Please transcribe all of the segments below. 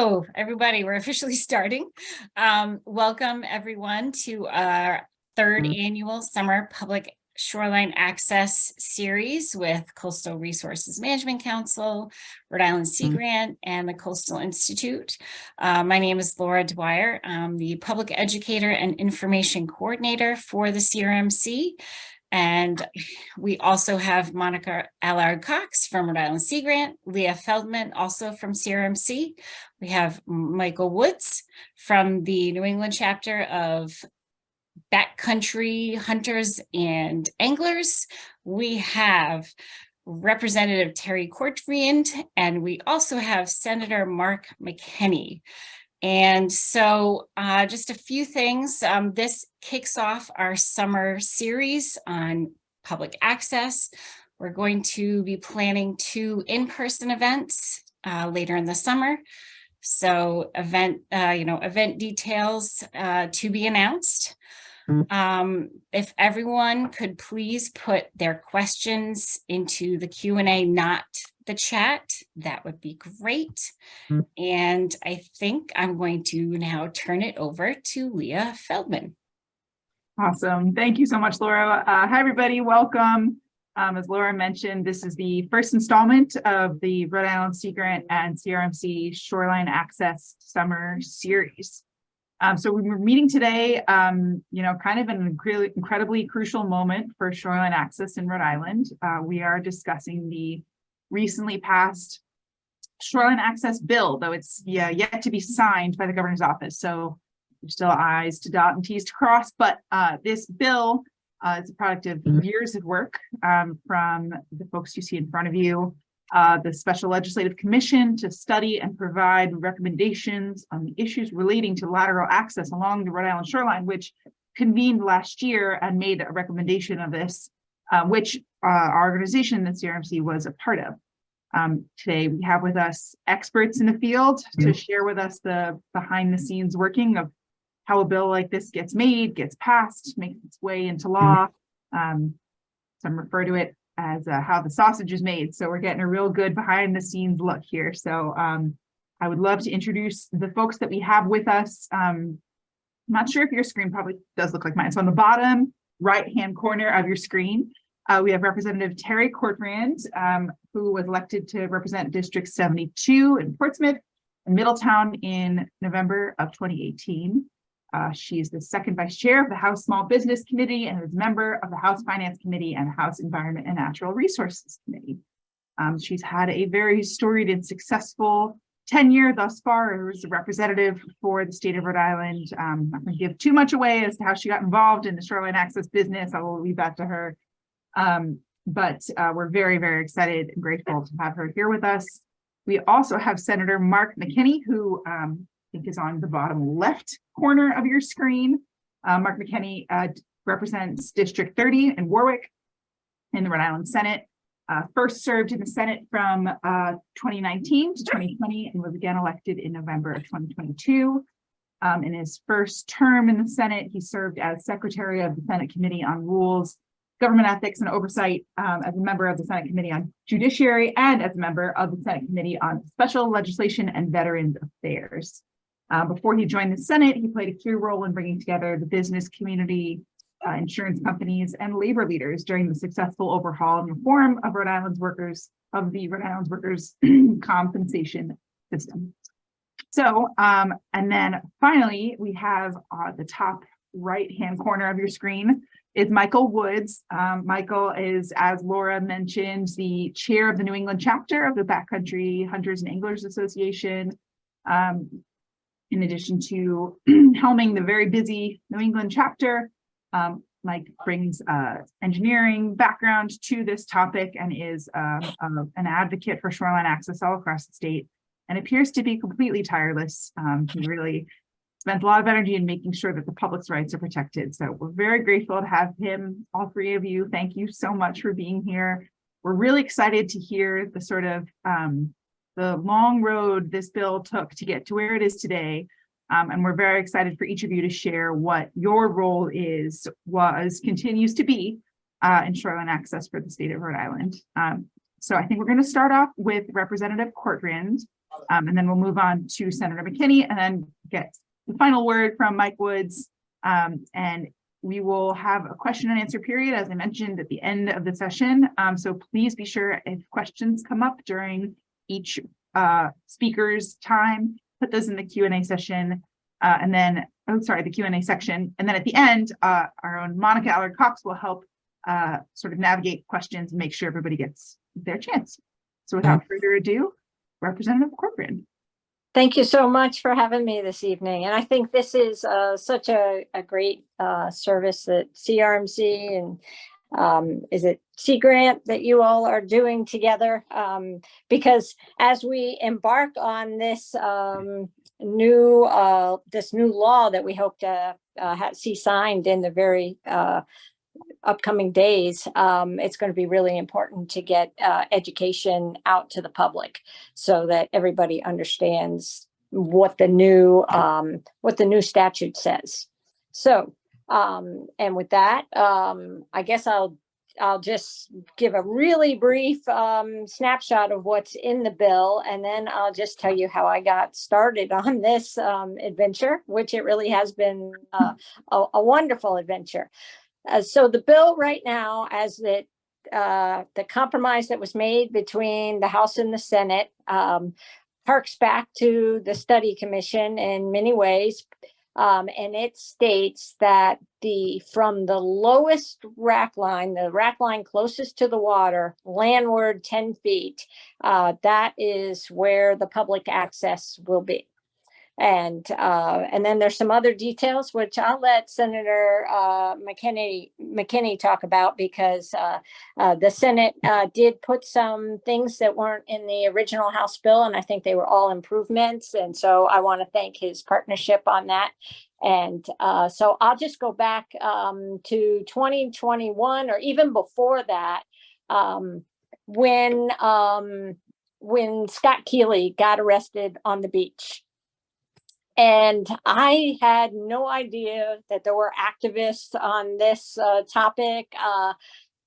Hello, everybody. We're officially starting. Welcome, everyone, to our third annual Summer Public Shoreline Access series with Coastal Resources Management Council, Rhode Island Sea Grant, and the Coastal Institute. My name is Laura Dwyer. I'm the Public Educator and Information Coordinator for the CRMC. And we also have Monica Allard-Cox from Rhode Island Sea Grant, Leah Feldman, also from CRMC. We have Michael Woods from the New England chapter of Backcountry Hunters and Anglers. We have Representative Terry Cortriand, and we also have Senator Mark McKinney. And so just a few things. This kicks off our summer series on public access. We're going to be planning 2 in-person events later in the summer. So event details to be announced. If everyone could please put their questions into the Q&A, not the chat, that would be great. And I think I'm going to now turn it over to Leah Feldman. Awesome. Thank you so much, Laura. Hi, everybody. Welcome. As Laura mentioned, this is the first installment of the Rhode Island Sea Grant and CRMC Shoreline Access Summer Series. So we're meeting today, kind of an incredibly crucial moment for shoreline access in Rhode Island. We are discussing the recently passed shoreline access bill, though it's yet to be signed by the governor's office. So there's still I's to dot and T's to cross, but this bill is a product of years of work from the folks you see in front of you, the Special Legislative Commission to study and provide recommendations on the issues relating to lateral access along the Rhode Island shoreline, which convened last year and made a recommendation of this, which our organization, the CRMC, was a part of. Today, we have with us experts in the field to share with us the behind-the-scenes working of how a bill like this gets made, gets passed, makes its way into law. Some refer to it as how the sausage is made. So we're getting a real good behind-the-scenes look here. So I would love to introduce the folks that we have with us. I'm not sure if your screen probably does look like mine. So on the bottom right-hand corner of your screen, we have Representative Terry Cortriand, who was elected to represent District 72 in Portsmouth and Middletown in November of 2018. She's the second vice chair of the House Small Business Committee and is a member of the House Finance Committee and the House Environment and Natural Resources Committee. She's had a very storied and successful tenure thus far as a representative for the state of Rhode Island. I'm not going to give too much away as to how she got involved in the shoreline access business. I will leave that to her. But we're very, very excited and grateful to have her here with us. We also have Senator Mark McKinney, who I think is on the bottom left corner of your screen. Mark McKinney represents District 30 in Warwick in the Rhode Island Senate. First served in the Senate from 2019 to 2020 and was again elected in November of 2022. In his first term in the Senate, he served as Secretary of the Senate Committee on Rules, Government Ethics and Oversight, as a member of the Senate Committee on Judiciary and as a member of the Senate Committee on Special Legislation and Veterans Affairs. Before he joined the Senate, he played a key role in bringing together the business community, insurance companies, and labor leaders during the successful overhaul and reform of the Rhode Island's workers compensation system. So, and then finally, we have the top right-hand corner of your screen is Michael Woods. Michael is, as Laura mentioned, the chair of the New England chapter of the Backcountry Hunters and Anglers Association. In addition to helming the very busy New England chapter, Mike brings engineering background to this topic and is an advocate for shoreline access all across the state and appears to be completely tireless. He really spends a lot of energy in making sure that the public's rights are protected. So we're very grateful to have him, all 3 of you. Thank you so much for being here. We're really excited to hear the sort of the long road this bill took to get to where it is today. And we're very excited for each of you to share what your role is, continues to be in shoreline access for the state of Rhode Island. So I think we're going to start off with Representative Cortriand. And then we'll move on to Senator McKinney and then get the final word from Mike Woods. And we will have a question and answer period, as I mentioned, at the end of the session. So please be sure, if questions come up during each speaker's time, put those in the Q&A session. And then, the Q&A section. And then at the end, our own Monica Allard-Cox will help sort of navigate questions and make sure everybody gets their chance. So without further ado, Representative Corcoran. Thank you so much for having me this evening. And I think this is such a great service that CRMC and is it Sea Grant that you all are doing together? Because as we embark on this new law that we hope to see signed in the very upcoming days, it's going to be really important to get education out to the public so that everybody understands what the new statute says. So, and with that, I guess I'll just give a really brief snapshot of what's in the bill, and then I'll just tell you how I got started on this adventure, which it really has been a wonderful adventure. So the bill right now, as the compromise that was made between the House and the Senate, harks back to the study commission in many ways. And it states that from the lowest rack line, the rack line closest to the water, landward 10 feet, that is where the public access will be. And then there's some other details, which I'll let Senator McKinney talk about, because the Senate did put some things that weren't in the original House bill, and I think they were all improvements. And so I want to thank his partnership on that. And so I'll just go back to 2021, or even before that, when Scott Keeley got arrested on the beach. And I had no idea that there were activists on this topic.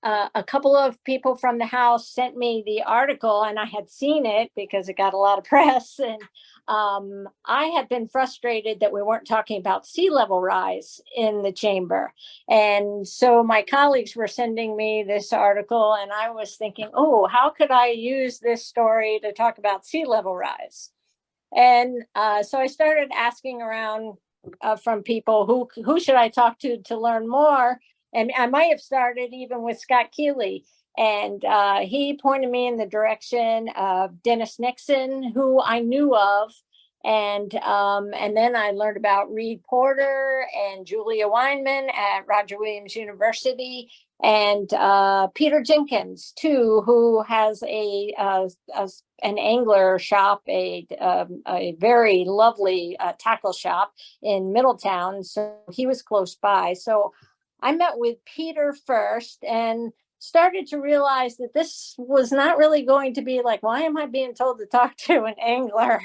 A couple of people from the House sent me the article, and I had seen it because it got a lot of press. And I had been frustrated that we weren't talking about sea level rise in the chamber. And so my colleagues were sending me this article, and I was thinking, oh, how could I use this story to talk about sea level rise? And so I started asking around from people, who should I talk to learn more? And I might have started even with Scott Keeley. And he pointed me in the direction of Dennis Nixon, who I knew of. And then I learned about Reed Porter and Julia Weinman at Roger Williams University, and Peter Jenkins too, who has an angler shop, a very lovely tackle shop in Middletown. So he was close by. So I met with Peter first and started to realize that this was not really going to be like, why am I being told to talk to an angler?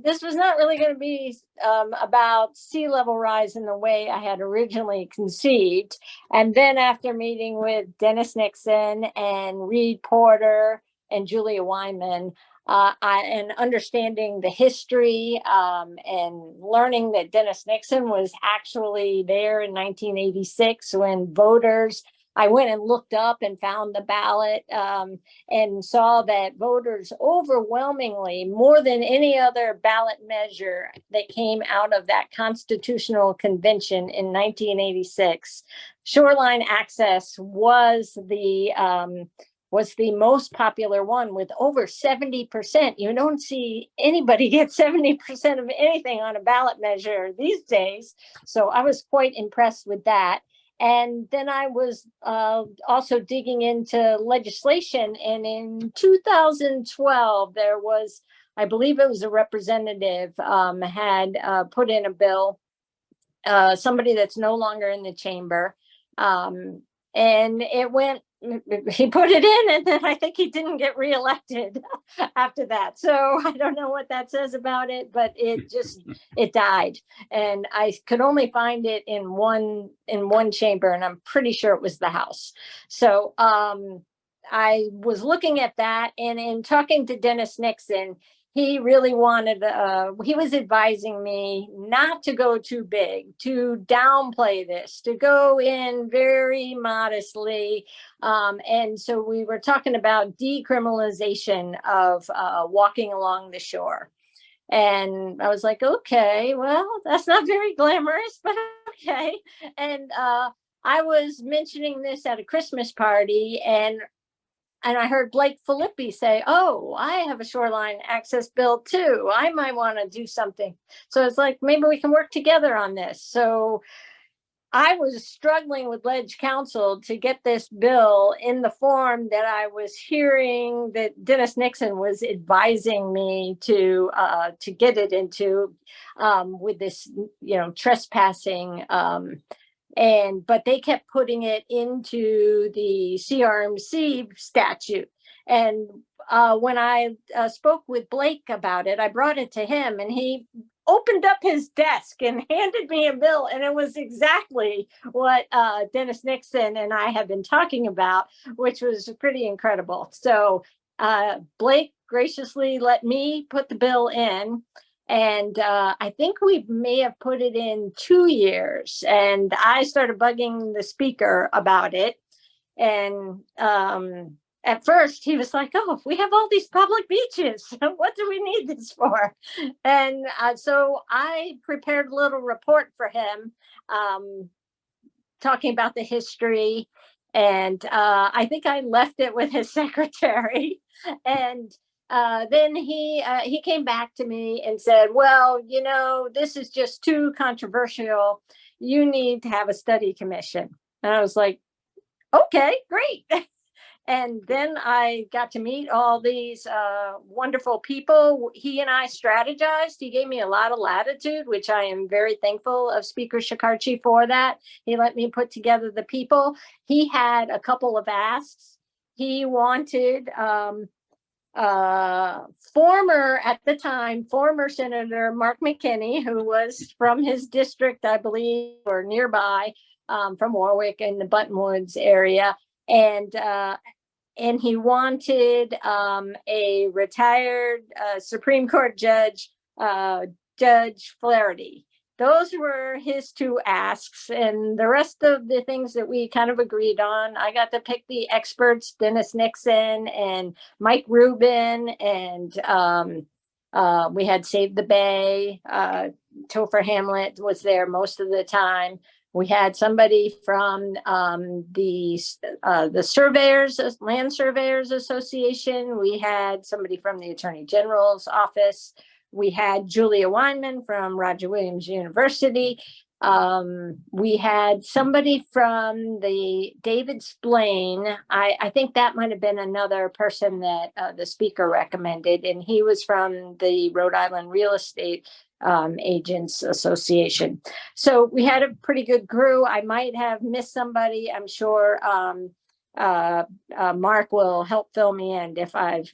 This was not really going to be about sea level rise in the way I had originally conceived. And then after meeting with Dennis Nixon and Reed Porter and Julia Weinman, and understanding the history and learning that Dennis Nixon was actually there in 1986 when voters, I went and looked up and found the ballot and saw that voters overwhelmingly, more than any other ballot measure that came out of that constitutional convention in 1986, shoreline access was the most popular one with over 70%. You don't see anybody get 70% of anything on a ballot measure these days. So I was quite impressed with that. And then I was also digging into legislation. And in 2012, there was, I believe it was a representative had put in a bill, somebody that's no longer in the chamber. And it went, he put it in, and then I think he didn't get reelected after that. So I don't know what that says about it, but it died. And I could only find it in one chamber, and I'm pretty sure it was the House. So I was looking at that, and in talking to Dennis Nixon, he really wanted, he was advising me not to go too big, to downplay this, to go in very modestly. And so we were talking about decriminalization of walking along the shore. And I was like, okay, well, that's not very glamorous, but okay. And I was mentioning this at a Christmas party, and I heard Blake Filippi say, oh, I have a shoreline access bill too. I might want to do something. So it's like, maybe we can work together on this. So I was struggling with Ledge Council to get this bill in the form that I was hearing that Dennis Nixon was advising me to get it into, with this, trespassing. But they kept putting it into the CRMC statute. And when I spoke with Blake about it, I brought it to him, and he opened up his desk and handed me a bill, and it was exactly what Dennis Nixon and I have been talking about, which was pretty incredible. So Blake graciously let me put the bill in. And I think we may have put it in 2 years. And I started bugging the speaker about it. And at first he was like, oh, we have all these public beaches. What do we need this for? And so I prepared a little report for him, talking about the history. And I think I left it with his secretary. And then he came back to me and said, well, this is just too controversial. You need to have a study commission. And I was like, okay, great. And then I got to meet all these wonderful people. He and I strategized. He gave me a lot of latitude, which I am very thankful of Speaker Shikarchi for that. He let me put together the people. He had a couple of asks. He wanted former Senator Mark McKinney, who was from his district, I believe, or nearby, from Warwick in the Buttonwoods area. And he wanted a retired Supreme Court judge, Judge Flaherty. Those were his two asks, and the rest of the things that we kind of agreed on, I got to pick the experts, Dennis Nixon and Mike Rubin, and we had Save the Bay. Topher Hamlet was there most of the time. We had somebody from the surveyors, Land Surveyors Association. We had somebody from the Attorney General's office. We had Julia Weinman from Roger Williams University. We had somebody from the David Splain. I think that might have been another person that the speaker recommended, and he was from the Rhode Island Real Estate Agents Association. So we had a pretty good crew. I might have missed somebody. I'm sure Mark will help fill me in if I've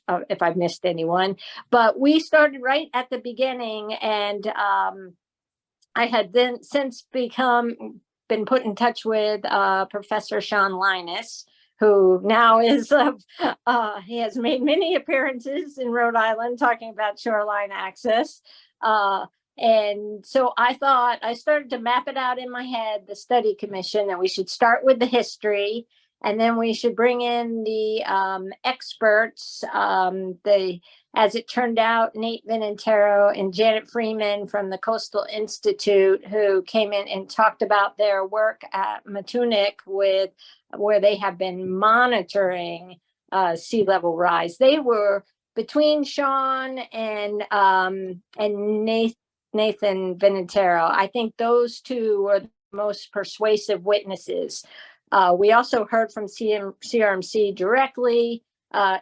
missed anyone. But we started right at the beginning, and I had then since been put in touch with Professor Sean Linus, who now is he has made many appearances in Rhode Island talking about shoreline access. And so I thought, I started to map it out in my head, the study commission, that we should start with the history, and then we should bring in the experts, as it turned out, Nate Vinantero and Janet Freeman from the Coastal Institute, who came in and talked about their work at Matunic where they have been monitoring sea level rise. They were between Sean and Nathan Vinantero. I think those two were the most persuasive witnesses. We also heard from CRMC directly.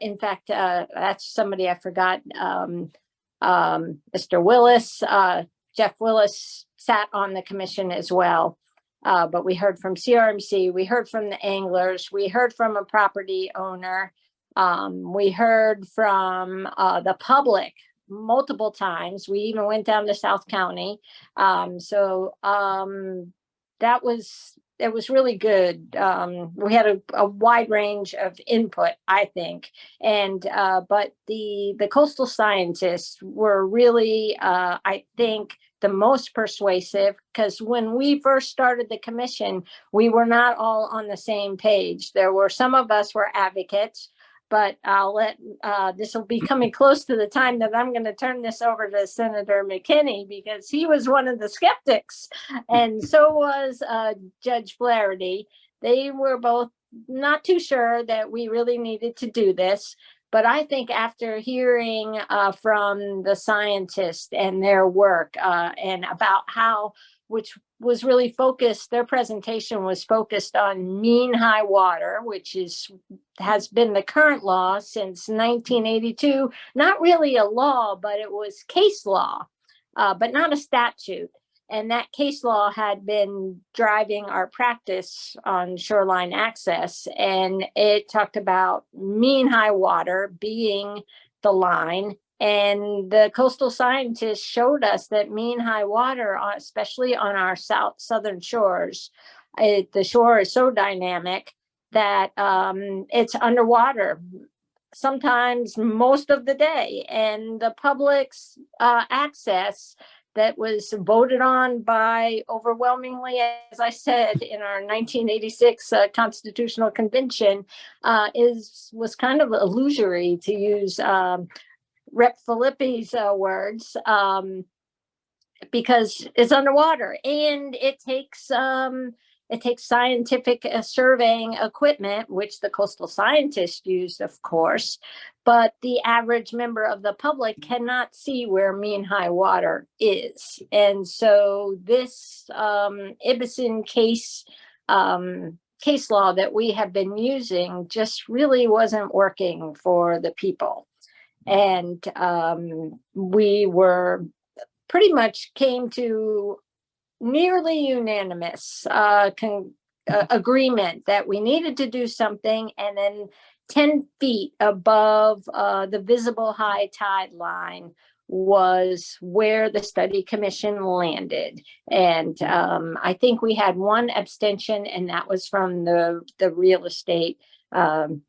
In fact, that's somebody I forgot, Mr. Willis. Jeff Willis sat on the commission as well. But we heard from CRMC, we heard from the anglers, we heard from a property owner. We heard from the public multiple times. We even went down to South County. That was it was really good. We had a wide range of input, I think, and but the coastal scientists were really, I think, the most persuasive, because when we first started the commission, we were not all on the same page. There were some of us were advocates, but I'll let, this will be coming close to the time that I'm going to turn this over to Senator McKinney, because he was one of the skeptics, and so was Judge Flaherty. They were both not too sure that we really needed to do this. But I think after hearing from the scientists and their work and about how, which was really focused, their presentation was focused on mean high water, which has been the current law since 1982. Not really a law, but it was case law, but not a statute. And that case law had been driving our practice on shoreline access. And it talked about mean high water being the line. And the coastal scientists showed us that mean high water, especially on our southern shores, the shore is so dynamic that it's underwater sometimes most of the day. And the public's access that was voted on by overwhelmingly, as I said, in our 1986 Constitutional Convention, was kind of illusory, to use Rep. Filippi's words, because it's underwater, and it takes scientific surveying equipment, which the coastal scientists used, of course, but the average member of the public cannot see where mean high water is. And so this Ibison case law that we have been using just really wasn't working for the people. And we were pretty much came to nearly unanimous agreement that we needed to do something, and then 10 feet above the visible high tide line was where the study commission landed. And I think we had one abstention, and that was from the real estate.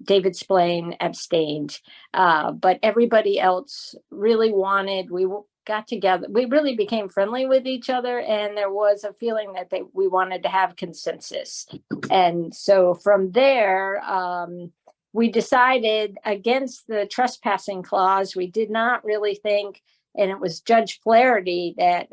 David Splain abstained, but everybody else really wanted, we got together, we really became friendly with each other, and there was a feeling that we wanted to have consensus. And so from there, we decided against the trespassing clause. We did not really think, and it was Judge Flaherty that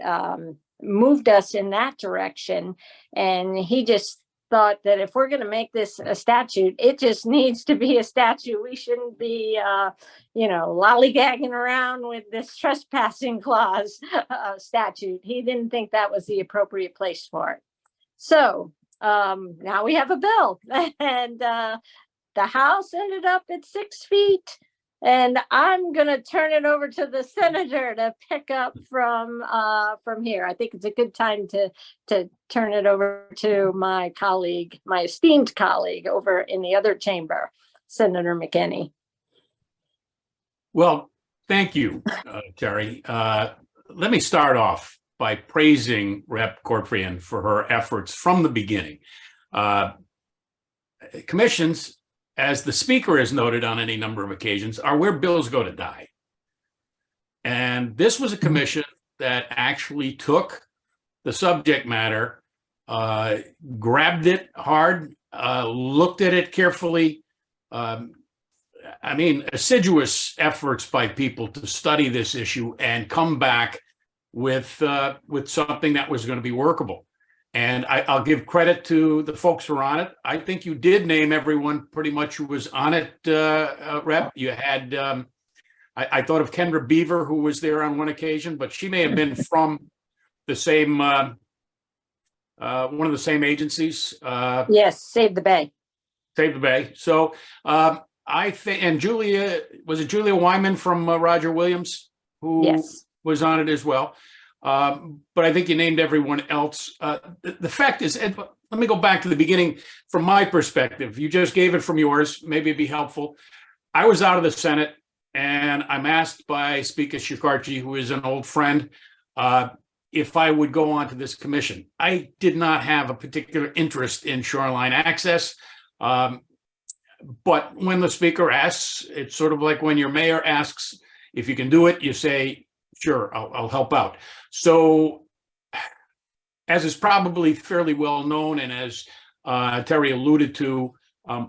moved us in that direction. And he just thought that if we're going to make this a statute, it just needs to be a statute. We shouldn't be, lollygagging around with this trespassing clause statute. He didn't think that was the appropriate place for it. So now we have a bill, and the House ended up at 6 feet. And I'm going to turn it over to the senator to pick up from here. I think it's a good time to turn it over to my colleague, my esteemed colleague over in the other chamber, Senator McKinney. Well, thank you, Terry. Let me start off by praising Rep. Cortrian for her efforts from the beginning. Commissions, as the speaker has noted on any number of occasions, are where bills go to die. And this was a commission that actually took the subject matter, grabbed it hard, looked at it carefully. Assiduous efforts by people to study this issue and come back with something that was going to be workable. And I'll give credit to the folks who were on it. I think you did name everyone pretty much who was on it, Rep. You had, I thought of Kendra Beaver, who was there on one occasion, but she may have been from the same, one of the same agencies. Yes, Save the Bay. Save the Bay. So I think, and Julia, was it Julia Wyman from Roger Williams, who yes. was on it as well? But I think you named everyone else. The fact is, let me go back to the beginning from my perspective. You just gave it from yours. Maybe it'd be helpful. I was out of the Senate, and I'm asked by Speaker Shikarchi, who is an old friend, if I would go on to this commission. I did not have a particular interest in shoreline access. But when the speaker asks, it's sort of like when your mayor asks if you can do it, you say, sure, I'll help out. So as is probably fairly well known, and as Terry alluded to,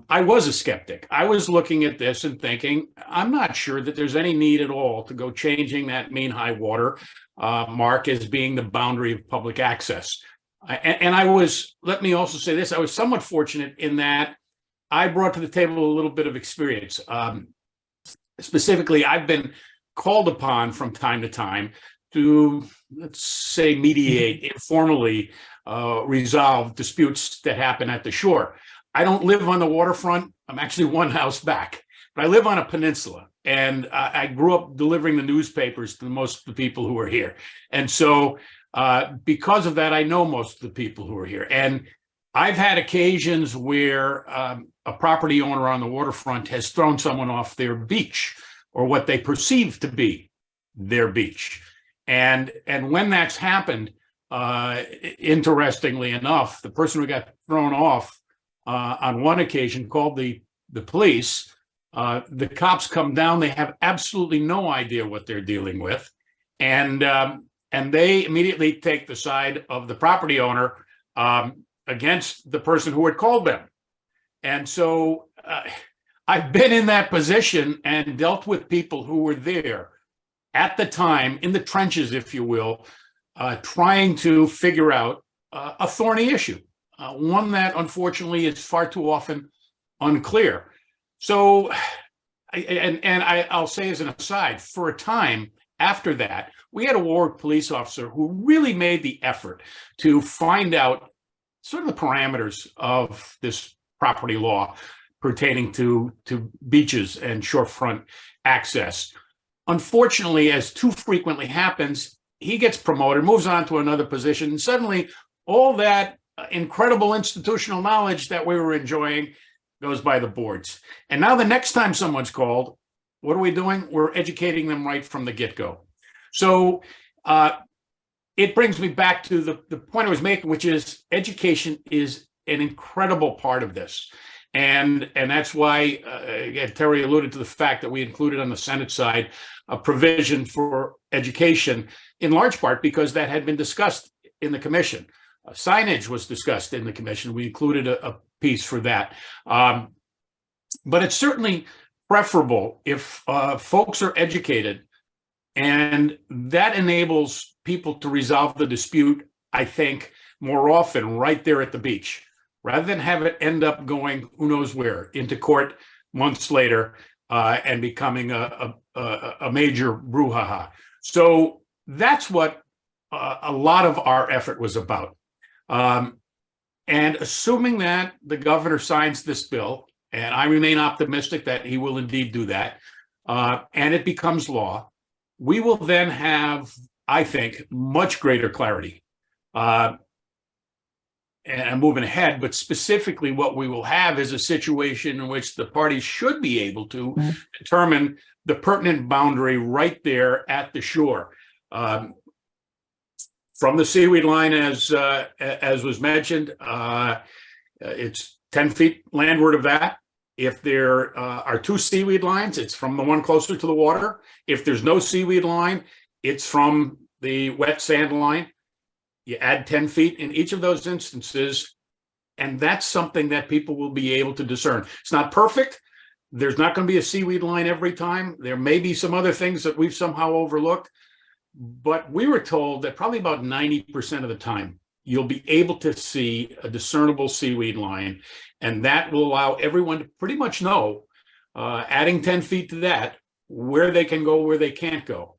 I was a skeptic. I was looking at this and thinking, I'm not sure that there's any need at all to go changing that mean high water mark as being the boundary of public access. And I was, let me also say this, I was somewhat fortunate in that I brought to the table a little bit of experience. Specifically, I've been called upon from time to time to, let's say, mediate, informally resolve disputes that happen at the shore. I don't live on the waterfront. I'm actually one house back, but I live on a peninsula, and I grew up delivering the newspapers to most of the people who are here. And so because of that, I know most of the people who are here. And I've had occasions where a property owner on the waterfront has thrown someone off their beach, or what they perceive to be their beach. And when that's happened, interestingly enough, the person who got thrown off on one occasion called the police. The cops come down, they have absolutely no idea what they're dealing with. And they immediately take the side of the property owner against the person who had called them. And so I've been in that position and dealt with people who were there at the time, in the trenches, if you will, trying to figure out a thorny issue, one that unfortunately is far too often unclear. So, I'll say as an aside, for a time after that, we had a Warwick police officer who really made the effort to find out sort of the parameters of this property law pertaining to beaches and shorefront access. Unfortunately, as too frequently happens, he gets promoted, moves on to another position, and suddenly all that incredible institutional knowledge that we were enjoying goes by the boards. And now the next time someone's called, what are we doing? We're educating them right from the get-go. So it brings me back to the point I was making, which is education is an incredible part of this. And that's why, again, Terry alluded to the fact that we included on the Senate side a provision for education, in large part because that had been discussed in the commission. Signage was discussed in the commission. We included a piece for that. But it's certainly preferable if folks are educated, and that enables people to resolve the dispute, I think, more often right there at the beach, rather than have it end up going who knows where, into court months later and becoming a major brouhaha. So that's what a lot of our effort was about. And assuming that the governor signs this bill, and I remain optimistic that he will indeed do that, and it becomes law, we will then have, I think, much greater clarity. And I'm moving ahead, but specifically what we will have is a situation in which the parties should be able to determine the pertinent boundary right there at the shore. From the seaweed line, as was mentioned, it's 10 feet landward of that. If there are two seaweed lines, it's from the one closer to the water. If there's no seaweed line, it's from the wet sand line. You add 10 feet in each of those instances, and that's something that people will be able to discern. It's not perfect. There's not going to be a seaweed line every time. There may be some other things that we've somehow overlooked, but we were told that probably about 90% of the time, you'll be able to see a discernible seaweed line, and that will allow everyone to pretty much know, adding 10 feet to that, where they can go, where they can't go.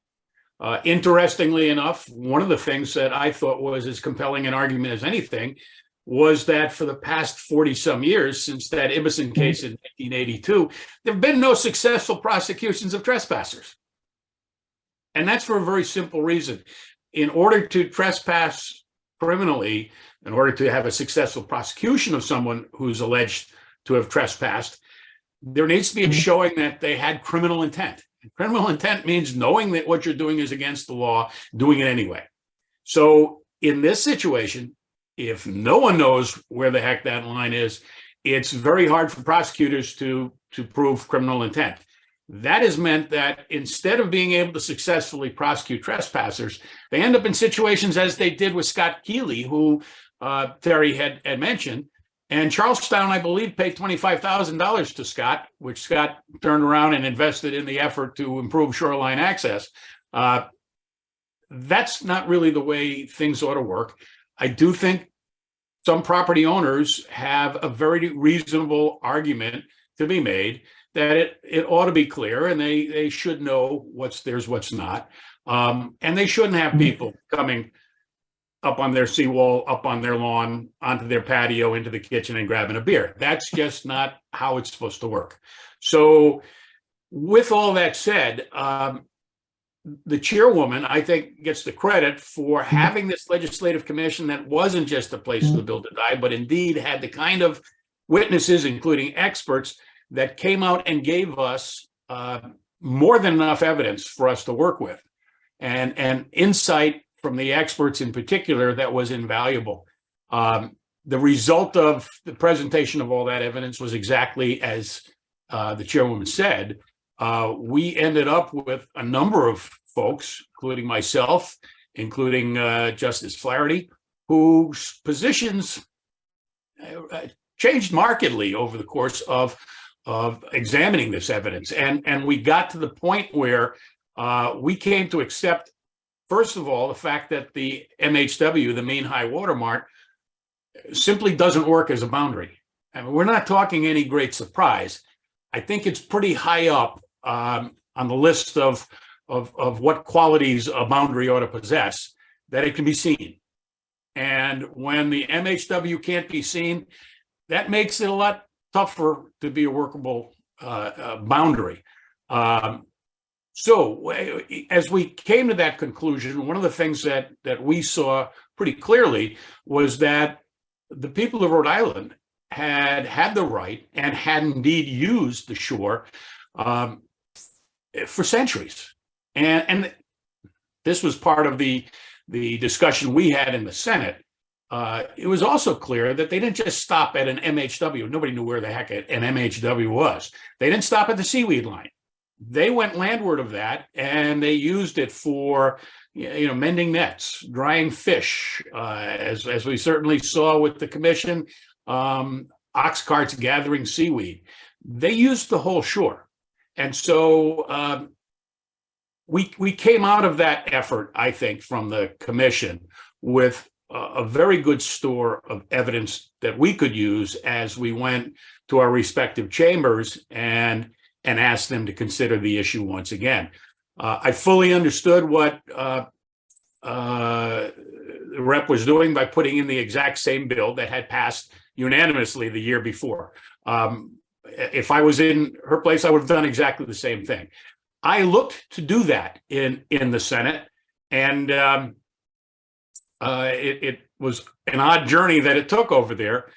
Interestingly enough, one of the things that I thought was as compelling an argument as anything was that for the past 40 some years, since that Ibbison case in 1982, there have been no successful prosecutions of trespassers. And that's for a very simple reason. In order to trespass criminally, in order to have a successful prosecution of someone who's alleged to have trespassed, there needs to be a showing that they had criminal intent. Criminal intent means knowing that what you're doing is against the law, doing it anyway. So in this situation, if no one knows where the heck that line is, it's very hard for prosecutors to prove criminal intent. That has meant that instead of being able to successfully prosecute trespassers, they end up in situations as they did with Scott Keeley, who Terry had mentioned. And Charlestown, I believe, paid $25,000 to Scott, which Scott turned around and invested in the effort to improve shoreline access. That's not really the way things ought to work. I do think some property owners have a very reasonable argument to be made that it ought to be clear, and they should know what's theirs, what's not. And they shouldn't have people coming up on their seawall, up on their lawn, onto their patio, into the kitchen and grabbing a beer. That's just not how it's supposed to work. So with all that said, the chairwoman, I think, gets the credit for having this legislative commission that wasn't just a place for the bill to die, but indeed had the kind of witnesses, including experts, that came out and gave us more than enough evidence for us to work with, and insight from the experts in particular that was invaluable. The result of the presentation of all that evidence was exactly as the chairwoman said. We ended up with a number of folks, including myself, including Justice Flaherty, whose positions changed markedly over the course of examining this evidence. And we got to the point where we came to accept, first of all, the fact that the MHW, the mean high water mark, simply doesn't work as a boundary. I mean, we're not talking any great surprise. I think it's pretty high up on the list of what qualities a boundary ought to possess, that it can be seen. And when the MHW can't be seen, that makes it a lot tougher to be a workable boundary. So as we came to that conclusion, one of the things that we saw pretty clearly was that the people of Rhode Island had the right and had indeed used the shore for centuries. And this was part of the discussion we had in the Senate. It was also clear that they didn't just stop at an MHW. Nobody knew where the heck an MHW was. They didn't stop at the seaweed line. They went landward of that, and they used it for, mending nets, drying fish, as we certainly saw with the commission, ox carts gathering seaweed. They used the whole shore. And so we came out of that effort, I think, from the commission with a very good store of evidence that we could use as we went to our respective chambers and asked them to consider the issue once again. I fully understood what the rep was doing by putting in the exact same bill that had passed unanimously the year before. If I was in her place, I would have done exactly the same thing. I looked to do that in the Senate, and it was an odd journey that it took over there,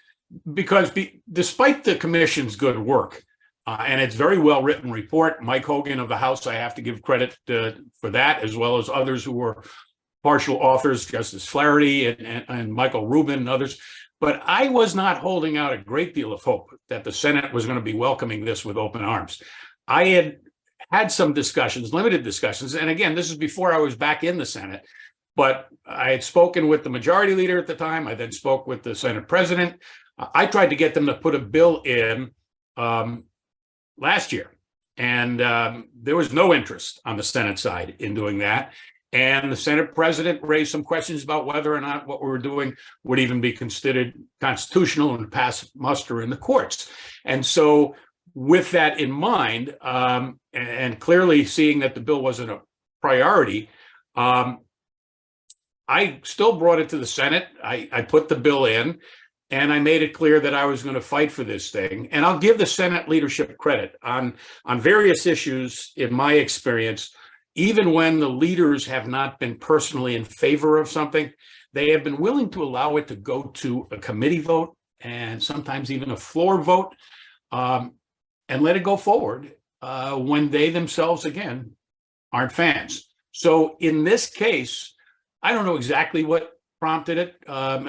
because despite the commission's good work, and it's very well-written report, Mike Hogan of the House, I have to give credit for that, as well as others who were partial authors, Justice Flaherty and Michael Rubin and others. But I was not holding out a great deal of hope that the Senate was going to be welcoming this with open arms. I had some discussions, limited discussions, and again, this is before I was back in the Senate, but I had spoken with the majority leader at the time. I then spoke with the Senate president. I tried to get them to put a bill in last year, and there was no interest on the Senate side in doing that. And the Senate president raised some questions about whether or not what we were doing would even be considered constitutional and pass muster in the courts. And so with that in mind, and clearly seeing that the bill wasn't a priority, I still brought it to the Senate. I put the bill in, and I made it clear that I was going to fight for this thing. And I'll give the Senate leadership credit on various issues. In my experience, even when the leaders have not been personally in favor of something, they have been willing to allow it to go to a committee vote and sometimes even a floor vote, and let it go forward when they themselves, again, aren't fans. So in this case, I don't know exactly what prompted it.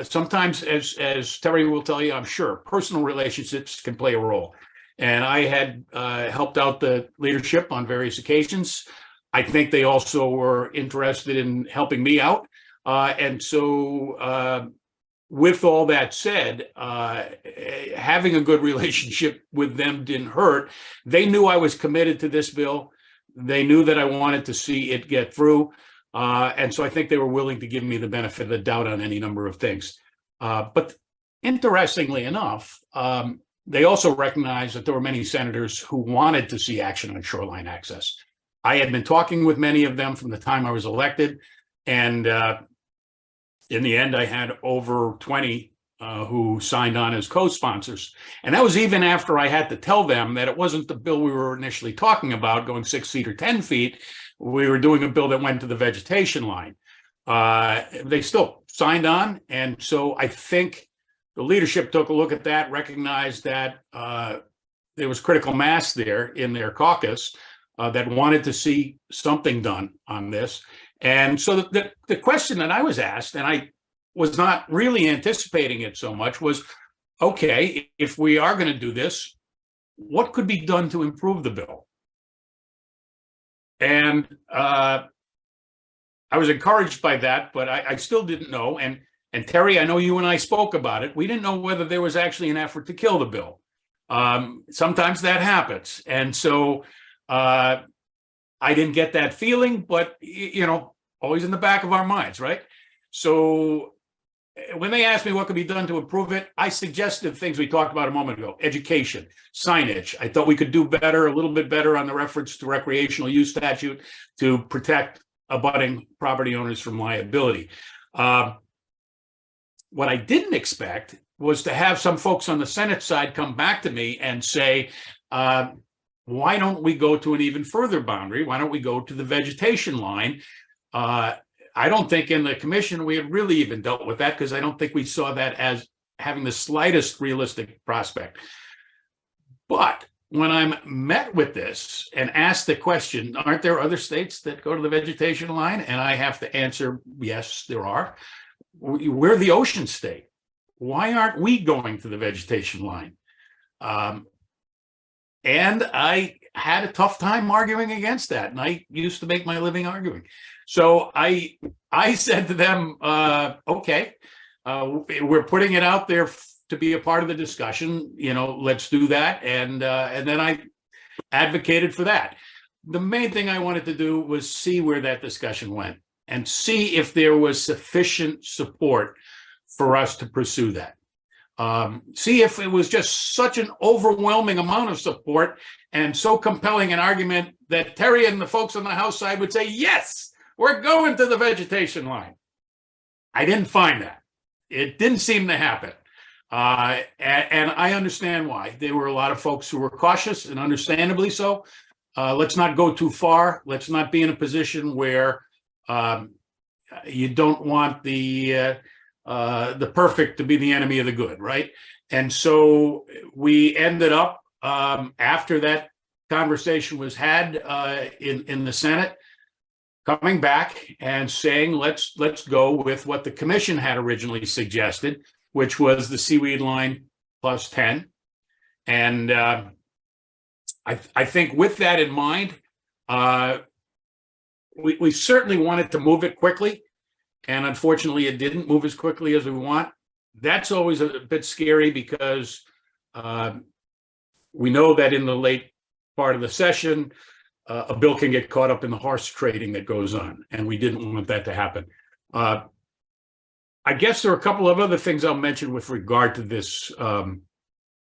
Sometimes, as Terry will tell you, I'm sure personal relationships can play a role. And I had helped out the leadership on various occasions. I think they also were interested in helping me out. And so with all that said, having a good relationship with them didn't hurt. They knew I was committed to this bill. They knew that I wanted to see it get through. And so I think they were willing to give me the benefit of the doubt on any number of things. But interestingly enough, they also recognized that there were many senators who wanted to see action on shoreline access. I had been talking with many of them from the time I was elected, and in the end, I had over 20 who signed on as co-sponsors. And that was even after I had to tell them that it wasn't the bill we were initially talking about, going 6 feet or 10 feet. We were doing a bill that went to the vegetation line. They still signed on. And so I think the leadership took a look at that, recognized that there was critical mass there in their caucus that wanted to see something done on this. And so the question that I was asked, and I was not really anticipating it so much, was, okay, if we are going to do this, what could be done to improve the bill? And I was encouraged by that, but I still didn't know. And Terry, I know you and I spoke about it. We didn't know whether there was actually an effort to kill the bill. Sometimes that happens. And so I didn't get that feeling, but, you know, always in the back of our minds, right? So when they asked me what could be done to improve it, I suggested things we talked about a moment ago: education, signage. I thought we could do better, a little bit better on the reference to recreational use statute to protect abutting property owners from liability. What I didn't expect was to have some folks on the Senate side come back to me and say, why don't we go to an even further boundary? Why don't we go to the vegetation line? I don't think in the commission we had really even dealt with that, because I don't think we saw that as having the slightest realistic prospect. But when I'm met with this and asked the question, aren't there other states that go to the vegetation line? And I have to answer, yes, there are. We're the ocean state. Why aren't we going to the vegetation line? And I had a tough time arguing against that. And I used to make my living arguing. So I said to them, okay, we're putting it out there to be a part of the discussion. You know, let's do that. And then I advocated for that. The main thing I wanted to do was see where that discussion went and see if there was sufficient support for us to pursue that. See if it was just such an overwhelming amount of support and so compelling an argument that Terry and the folks on the House side would say, yes, we're going to the vegetation line. I didn't find that. It didn't seem to happen. And I understand why. There were a lot of folks who were cautious, and understandably so. Let's not go too far. Let's not be in a position where you don't want the perfect to be the enemy of the good, right? And so we ended up, after that conversation was had in the Senate, coming back and saying, let's go with what the commission had originally suggested, which was the seaweed line plus 10. And I think with that in mind, we certainly wanted to move it quickly. And unfortunately, it didn't move as quickly as we want. That's always a bit scary, because we know that in the late part of the session, a bill can get caught up in the horse trading that goes on, and we didn't want that to happen. I guess there are a couple of other things I'll mention with regard to this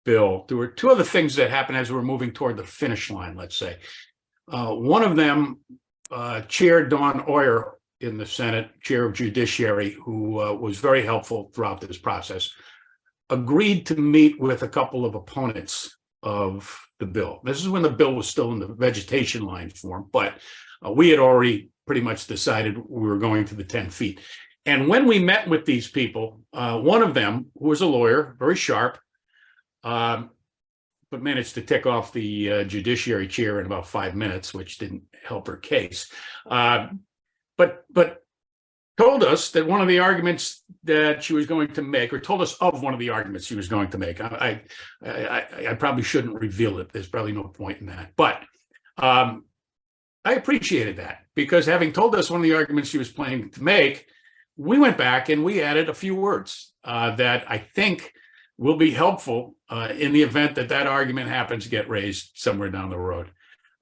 bill. There were two other things that happened as we were moving toward the finish line, let's say. One of them, Chair Dawn Oyer in the Senate, Chair of Judiciary, who was very helpful throughout this process, agreed to meet with a couple of opponents of the bill. This is when the bill was still in the vegetation line form, but we had already pretty much decided we were going to the 10 feet. And when we met with these people, one of them, who was a lawyer, very sharp, but managed to tick off the judiciary chair in about 5 minutes, which didn't help her case. But told us that one of the arguments that she was going to make, or told us of one of the arguments she was going to make. I probably shouldn't reveal it. There's probably no point in that. But I appreciated that, because having told us one of the arguments she was planning to make, we went back and we added a few words that I think will be helpful in the event that that argument happens to get raised somewhere down the road.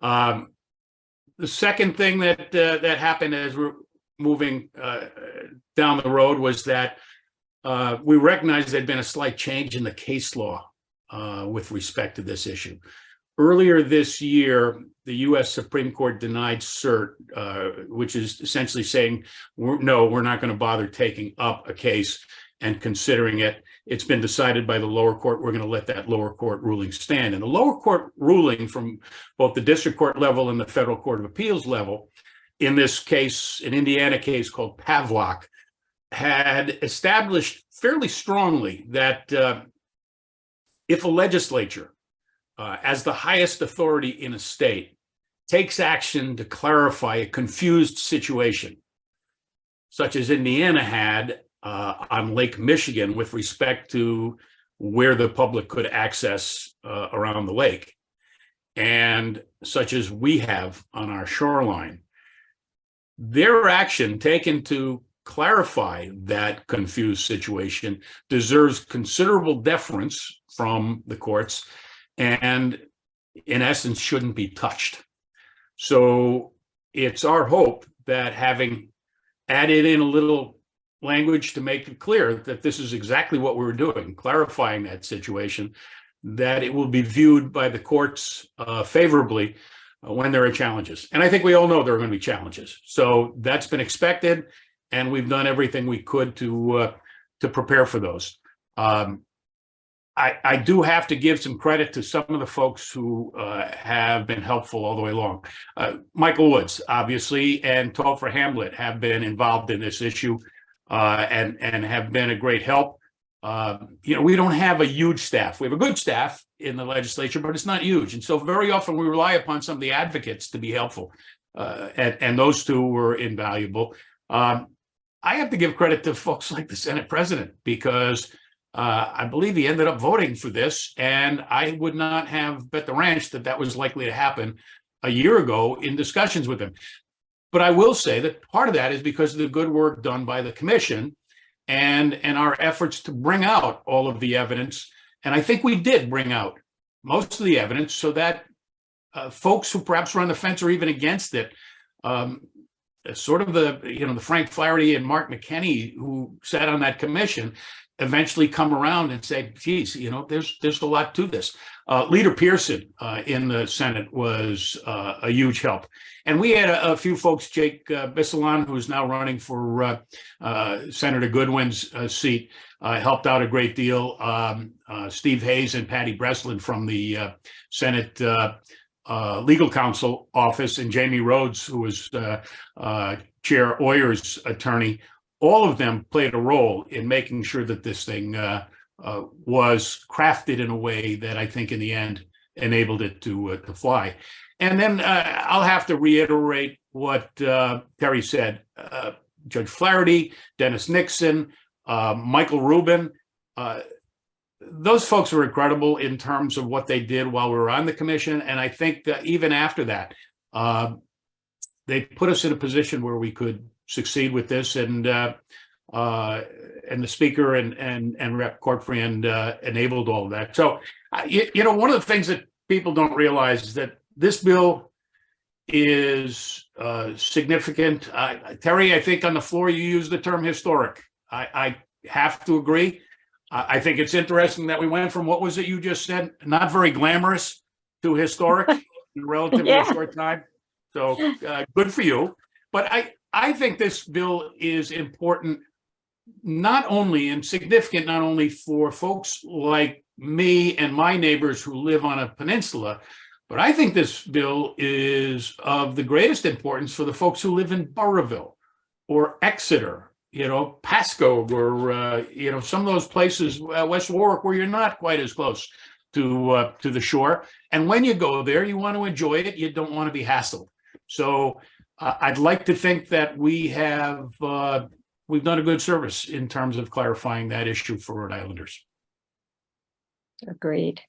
The second thing that happened as we're moving down the road was that we recognized there'd been a slight change in the case law with respect to this issue. Earlier this year, the U.S. Supreme Court denied cert, which is essentially saying, no, we're not going to bother taking up a case and considering it. It's been decided by the lower court. We're going to let that lower court ruling stand. And the lower court ruling from both the district court level and the federal court of appeals level, in this case, an Indiana case called Pavlok, had established fairly strongly that if a legislature, as the highest authority in a state, takes action to clarify a confused situation, such as Indiana had on Lake Michigan with respect to where the public could access around the lake, and such as we have on our shoreline, their action taken to clarify that confused situation deserves considerable deference from the courts, and in essence shouldn't be touched. So it's our hope that, having added in a little language to make it clear that this is exactly what we're doing, clarifying that situation, that it will be viewed by the courts favorably when there are challenges. And I think we all know there are going to be challenges. So that's been expected, and we've done everything we could to prepare for those. I do have to give some credit to some of the folks who have been helpful all the way along. Michael Woods, obviously, and Topher Hamlet have been involved in this issue and have been a great help. We don't have a huge staff. We have a good staff in the legislature, but it's not huge. And so very often we rely upon some of the advocates to be helpful. And those two were invaluable. I have to give credit to folks like the Senate president, because I believe he ended up voting for this, and I would not have bet the ranch that that was likely to happen a year ago in discussions with him. But I will say that part of that is because of the good work done by the commission and our efforts to bring out all of the evidence. And I think we did bring out most of the evidence so that folks who perhaps were on the fence or even against it, sort of the Frank Flaherty and Mark McKinney who sat on that commission, eventually come around and say, geez, there's a lot to this. Leader Pearson in the Senate was a huge help. And we had a few folks, Jake Bissalon, who's now running for Senator Goodwin's seat, helped out a great deal. Steve Hayes and Patty Breslin from the Senate Legal Counsel office, and Jamie Rhodes, who was Chair Oyer's attorney. All of them played a role in making sure that this thing was crafted in a way that I think in the end enabled it to fly. And then I'll have to reiterate what Terry said. Judge Flaherty, Dennis Nixon, Michael Rubin, those folks were incredible in terms of what they did while we were on the commission. And I think that even after that, they put us in a position where we could succeed with this, and the speaker and Rep. Cortrian enabled all of that. So, one of the things that people don't realize is that this bill is significant. Terry, I think on the floor you used the term historic. I have to agree. I think it's interesting that we went from, what was it you just said, not very glamorous, to historic in a relatively short time. So good for you. But I think this bill is important, not only and significant, not only for folks like me and my neighbors who live on a peninsula, but I think this bill is of the greatest importance for the folks who live in Burrillville or Exeter, Pasco, or, some of those places, West Warwick, where you're not quite as close to the shore. And when you go there, you want to enjoy it. You don't want to be hassled. So I'd like to think that we have we've done a good service in terms of clarifying that issue for Rhode Islanders. Agreed.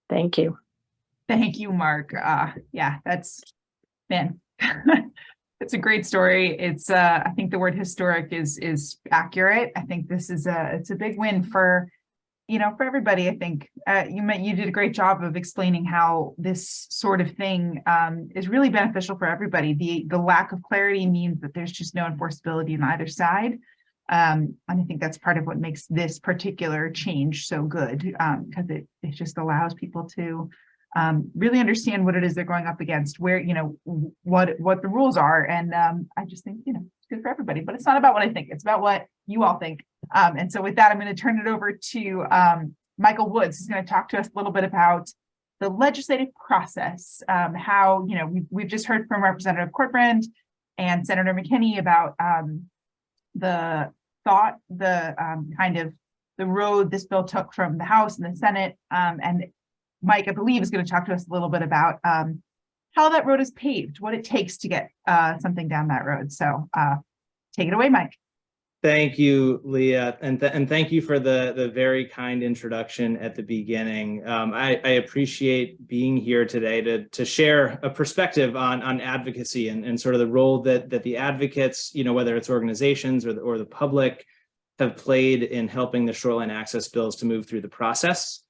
Thank you. Thank you, Mark. Yeah, that's, man, it's a great story. It's, I think the word historic is accurate. I think this is it's a big win for, you know, for everybody. I think you did a great job of explaining how this sort of thing is really beneficial for everybody. The lack of clarity means that there's just no enforceability on either side. And I think that's part of what makes this particular change so good, because it just allows people to really understand what it is they're going up against, where, you know, what the rules are. And I just think, you know, it's good for everybody, but it's not about what I think, it's about what you all think. And so with that, I'm going to turn it over to Michael Woods, who's going to talk to us a little bit about the legislative process, how, you know, we've just heard from Representative Cortbrand and Senator McKinney about the thought, kind of the road this bill took from the House and the Senate. And Mike, I believe, is going to talk to us a little bit about how that road is paved, what it takes to get something down that road. So take it away, Mike. Thank you, Leah, and thank you for the very kind introduction at the beginning. I appreciate being here today to share a perspective on advocacy and sort of the role that the advocates, you know, whether it's organizations or the public, have played in helping the shoreline access bills to move through the process.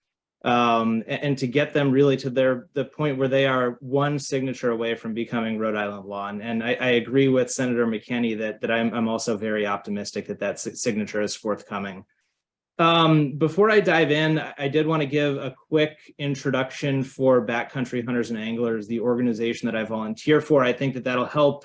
And to get them really to the point where they are one signature away from becoming Rhode Island law. And I agree with Senator McKinney that I'm also very optimistic that signature is forthcoming. Before I dive in, I did want to give a quick introduction for Backcountry Hunters and Anglers, the organization that I volunteer for. I think that'll help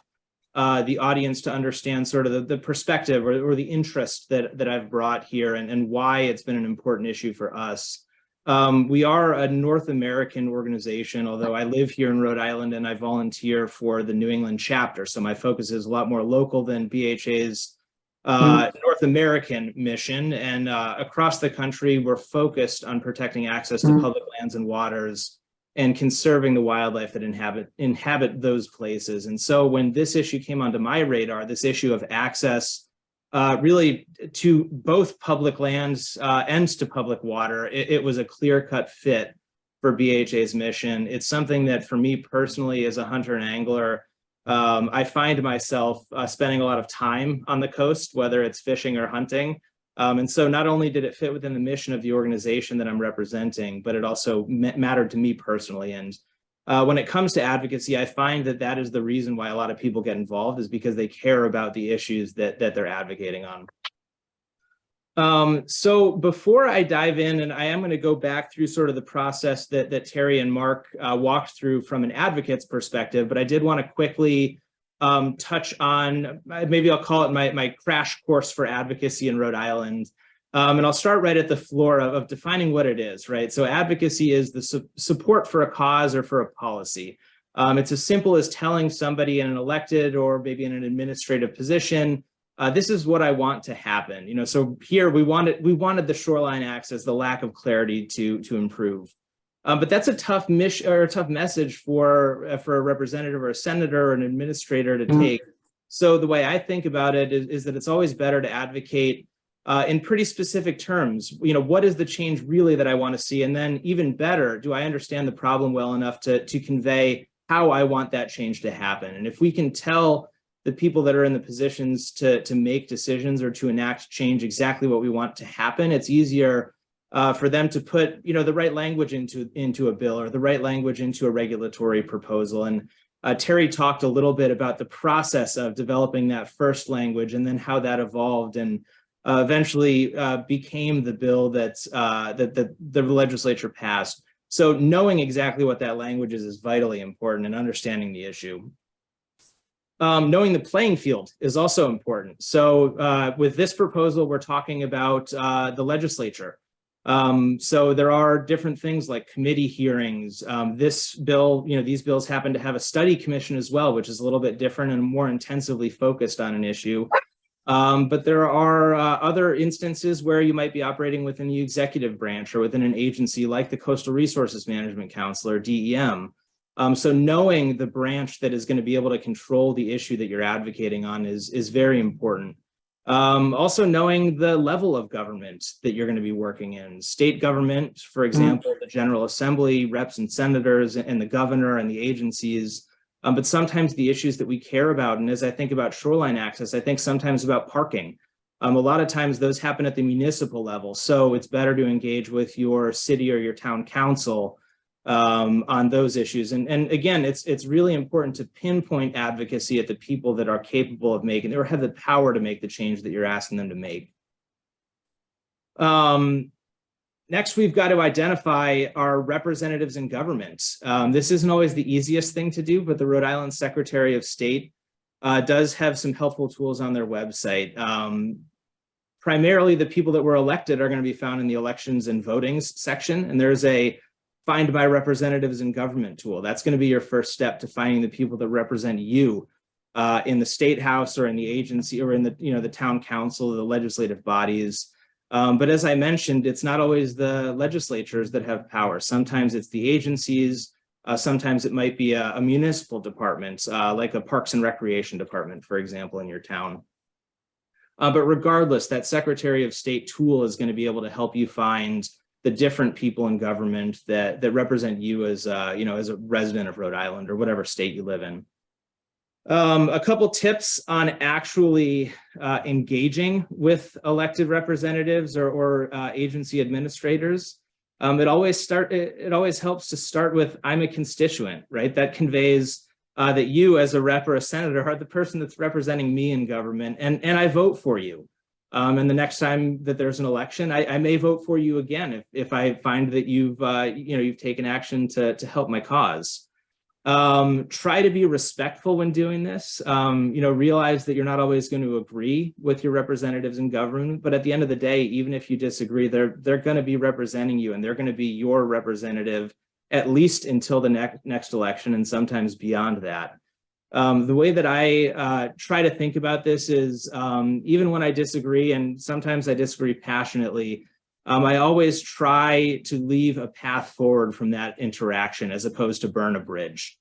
the audience to understand sort of the perspective or the interest that I've brought here and why it's been an important issue for us. We are a North American organization, although I live here in Rhode Island and I volunteer for the New England chapter. So my focus is a lot more local than BHA's North American mission. And across the country, we're focused on protecting access to public lands and waters and conserving the wildlife that inhabit those places. And so when this issue came onto my radar, this issue of access really to both public lands and to public water, it was a clear-cut fit for BHA's mission. It's something that for me personally as a hunter and angler, I find myself spending a lot of time on the coast, whether it's fishing or hunting. And so not only did it fit within the mission of the organization that I'm representing, but it also mattered to me personally. And when it comes to advocacy, I find that is the reason why a lot of people get involved, is because they care about the issues that they're advocating on. So before I dive in, and I am going to go back through sort of the process that Terry and Mark walked through from an advocate's perspective, but I did want to quickly touch on, maybe I'll call it my crash course for advocacy in Rhode Island. And I'll start right at the floor of defining what it is, right? So advocacy is the support for a cause or for a policy. It's as simple as telling somebody in an elected or maybe in an administrative position, this is what I want to happen. You know, so here we wanted the shoreline access, the lack of clarity to improve. But that's a tough mission or a tough message for a representative or a senator or an administrator to take. So the way I think about it is that it's always better to advocate in pretty specific terms. You know, what is the change really that I want to see? And then even better, do I understand the problem well enough to convey how I want that change to happen? And if we can tell the people that are in the positions to make decisions or to enact change exactly what we want to happen, it's easier for them to put, you know, the right language into a bill or the right language into a regulatory proposal. And Terry talked a little bit about the process of developing that first language and then how that evolved and eventually became the bill that the legislature passed. So knowing exactly what that language is vitally important, and understanding the issue. Knowing the playing field is also important. So with this proposal, we're talking about the legislature. So there are different things like committee hearings. This bill, you know, these bills happen to have a study commission as well, which is a little bit different and more intensively focused on an issue. But there are other instances where you might be operating within the executive branch or within an agency like the Coastal Resources Management Council or DEM. So knowing the branch that is going to be able to control the issue that you're advocating on is very important. Also knowing the level of government that you're going to be working in. State government, for example, the General Assembly, reps and senators, and the governor and the agencies. But sometimes the issues that we care about, and as I think about shoreline access, I think sometimes about parking. A lot of times those happen at the municipal level. So it's better to engage with your city or your town council on those issues. And again, it's really important to pinpoint advocacy at the people that are capable of making or have the power to make the change that you're asking them to make. Next, we've got to identify our representatives in government. This isn't always the easiest thing to do, but the Rhode Island Secretary of State does have some helpful tools on their website. Primarily, the people that were elected are going to be found in the elections and votings section, and there's a Find My Representatives in Government tool. That's going to be your first step to finding the people that represent you in the state house or in the agency or in the the town council, the legislative bodies. But as I mentioned, it's not always the legislatures that have power. Sometimes it's the agencies. Sometimes it might be a municipal department, like a Parks and Recreation department, for example, in your town. But regardless, that Secretary of State tool is going to be able to help you find the different people in government that represent you as as a resident of Rhode Island or whatever state you live in. A couple tips on actually engaging with elected representatives or agency administrators. It always helps to start with "I'm a constituent," right? That conveys that you as a rep or a senator are the person that's representing me in government, and I vote for you. And the next time that there's an election, I may vote for you again if I find that you've taken action to help my cause. Try to be respectful when doing this. Realize that you're not always going to agree with your representatives in government, but at the end of the day, even if you disagree, they're going to be representing you, and they're going to be your representative at least until the next election, and sometimes beyond that. The way that I try to think about this is even when I disagree, and sometimes I disagree passionately, I always try to leave a path forward from that interaction as opposed to burn a bridge.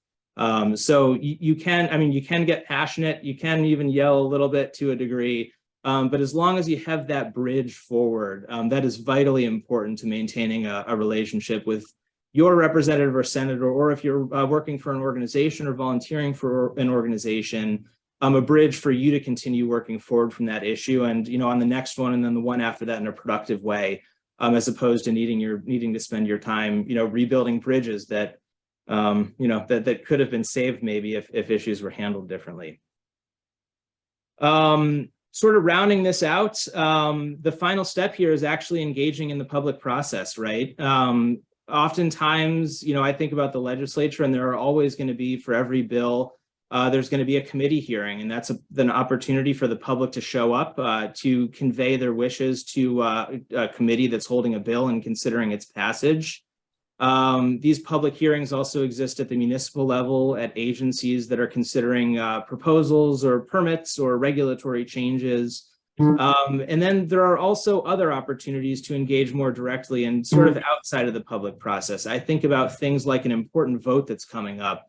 So you can get passionate, you can even yell a little bit to a degree, but as long as you have that bridge forward, that is vitally important to maintaining a relationship with your representative or senator, or if you're working for an organization or volunteering for an organization, a bridge for you to continue working forward from that issue and, on the next one and then the one after that in a productive way, as opposed to needing to spend your time, rebuilding bridges that, that could have been saved maybe if issues were handled differently. Sort of rounding this out, the final step here is actually engaging in the public process, right? Oftentimes, I think about the legislature, and there are always going to be, for every bill, there's going to be a committee hearing, and that's an opportunity for the public to show up to convey their wishes to a committee that's holding a bill and considering its passage. These public hearings also exist at the municipal level, at agencies that are considering proposals or permits or regulatory changes. And then there are also other opportunities to engage more directly and sort of outside of the public process. I think about things like an important vote that's coming up,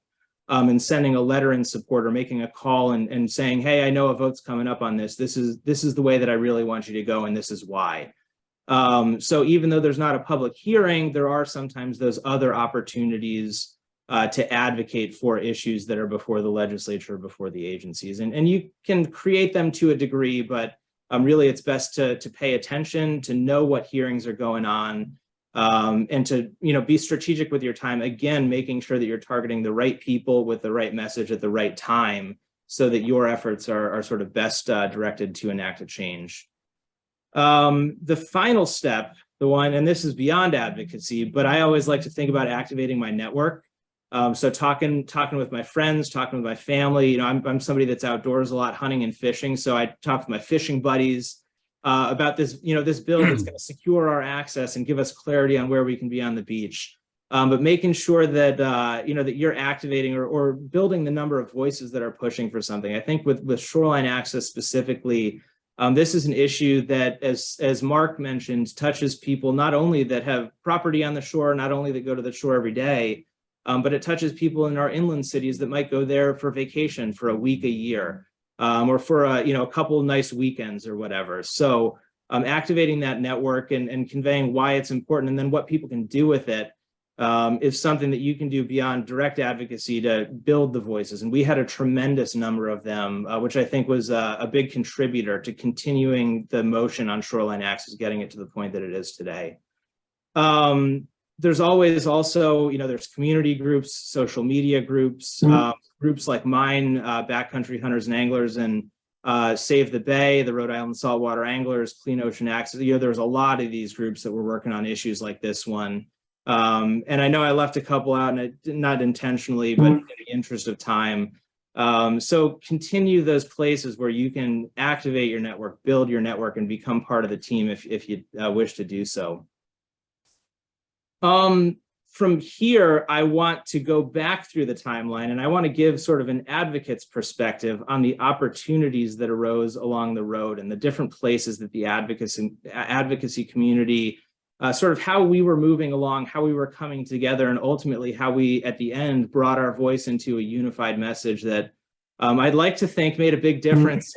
and sending a letter in support or making a call and saying, hey, I know a vote's coming up on this. This is the way that I really want you to go, and this is why. So even though there's not a public hearing, there are sometimes those other opportunities to advocate for issues that are before the legislature, before the agencies. And you can create them to a degree, but really, it's best to pay attention, to know what hearings are going on, and to be strategic with your time. Again, making sure that you're targeting the right people with the right message at the right time, so that your efforts are sort of best directed to enact a change. The final step, and this is beyond advocacy, but I always like to think about activating my network. So talking with my friends, talking with my family. I'm somebody that's outdoors a lot, hunting and fishing. So I talk with my fishing buddies about this, this bill that's going to secure our access and give us clarity on where we can be on the beach. But making sure that that you're activating or building the number of voices that are pushing for something. I think with shoreline access specifically, this is an issue that, as Mark mentioned, touches people not only that have property on the shore, not only that go to the shore every day, but it touches people in our inland cities that might go there for vacation for a week a year, or for a couple of nice weekends or whatever. So activating that network and conveying why it's important and then what people can do with it is something that you can do beyond direct advocacy to build the voices. And we had a tremendous number of them, which I think was a big contributor to continuing the motion on shoreline access, getting it to the point that it is today. There's always also, there's community groups, social media groups, groups like mine, Backcountry Hunters and Anglers, and Save the Bay, the Rhode Island Saltwater Anglers, Clean Ocean Access. There's a lot of these groups that were working on issues like this one. And I know I left a couple out, and not intentionally, but in the interest of time. So continue those places where you can activate your network, build your network, and become part of the team if you wish to do so. From here, I want to go back through the timeline, and I want to give sort of an advocate's perspective on the opportunities that arose along the road and the different places that the advocacy community, sort of how we were moving along, how we were coming together, and ultimately how we, at the end, brought our voice into a unified message that I'd like to think made a big difference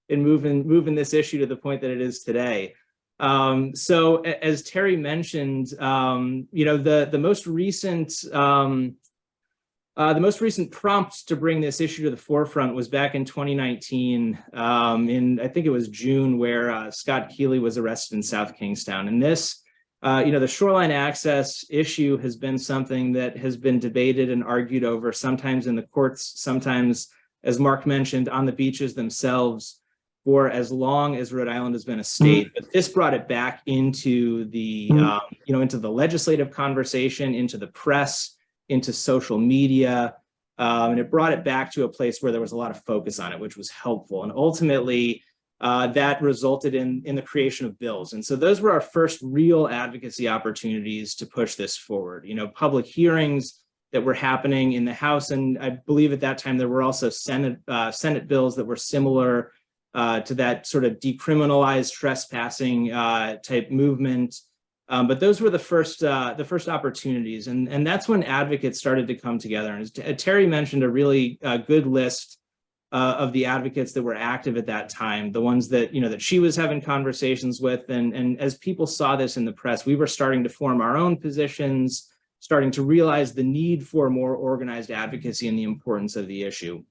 in moving this issue to the point that it is today. So as Terry mentioned, the most recent prompt to bring this issue to the forefront was back in 2019, I think it was June, where Scott Keeley was arrested in South Kingstown. And this, the shoreline access issue has been something that has been debated and argued over, sometimes in the courts, sometimes, as Mark mentioned, on the beaches themselves, for as long as Rhode Island has been a state. But this brought it back into the, into the legislative conversation, into the press, into social media, and it brought it back to a place where there was a lot of focus on it, which was helpful. And ultimately, that resulted in the creation of bills. And so those were our first real advocacy opportunities to push this forward. Public hearings that were happening in the House, and I believe at that time there were also Senate bills that were similar to that sort of decriminalized trespassing type movement. But those were the first opportunities. And that's when advocates started to come together. And as Terry mentioned, a really good list of the advocates that were active at that time, the ones that, that she was having conversations with. And as people saw this in the press, we were starting to form our own positions, starting to realize the need for more organized advocacy and the importance of the issue.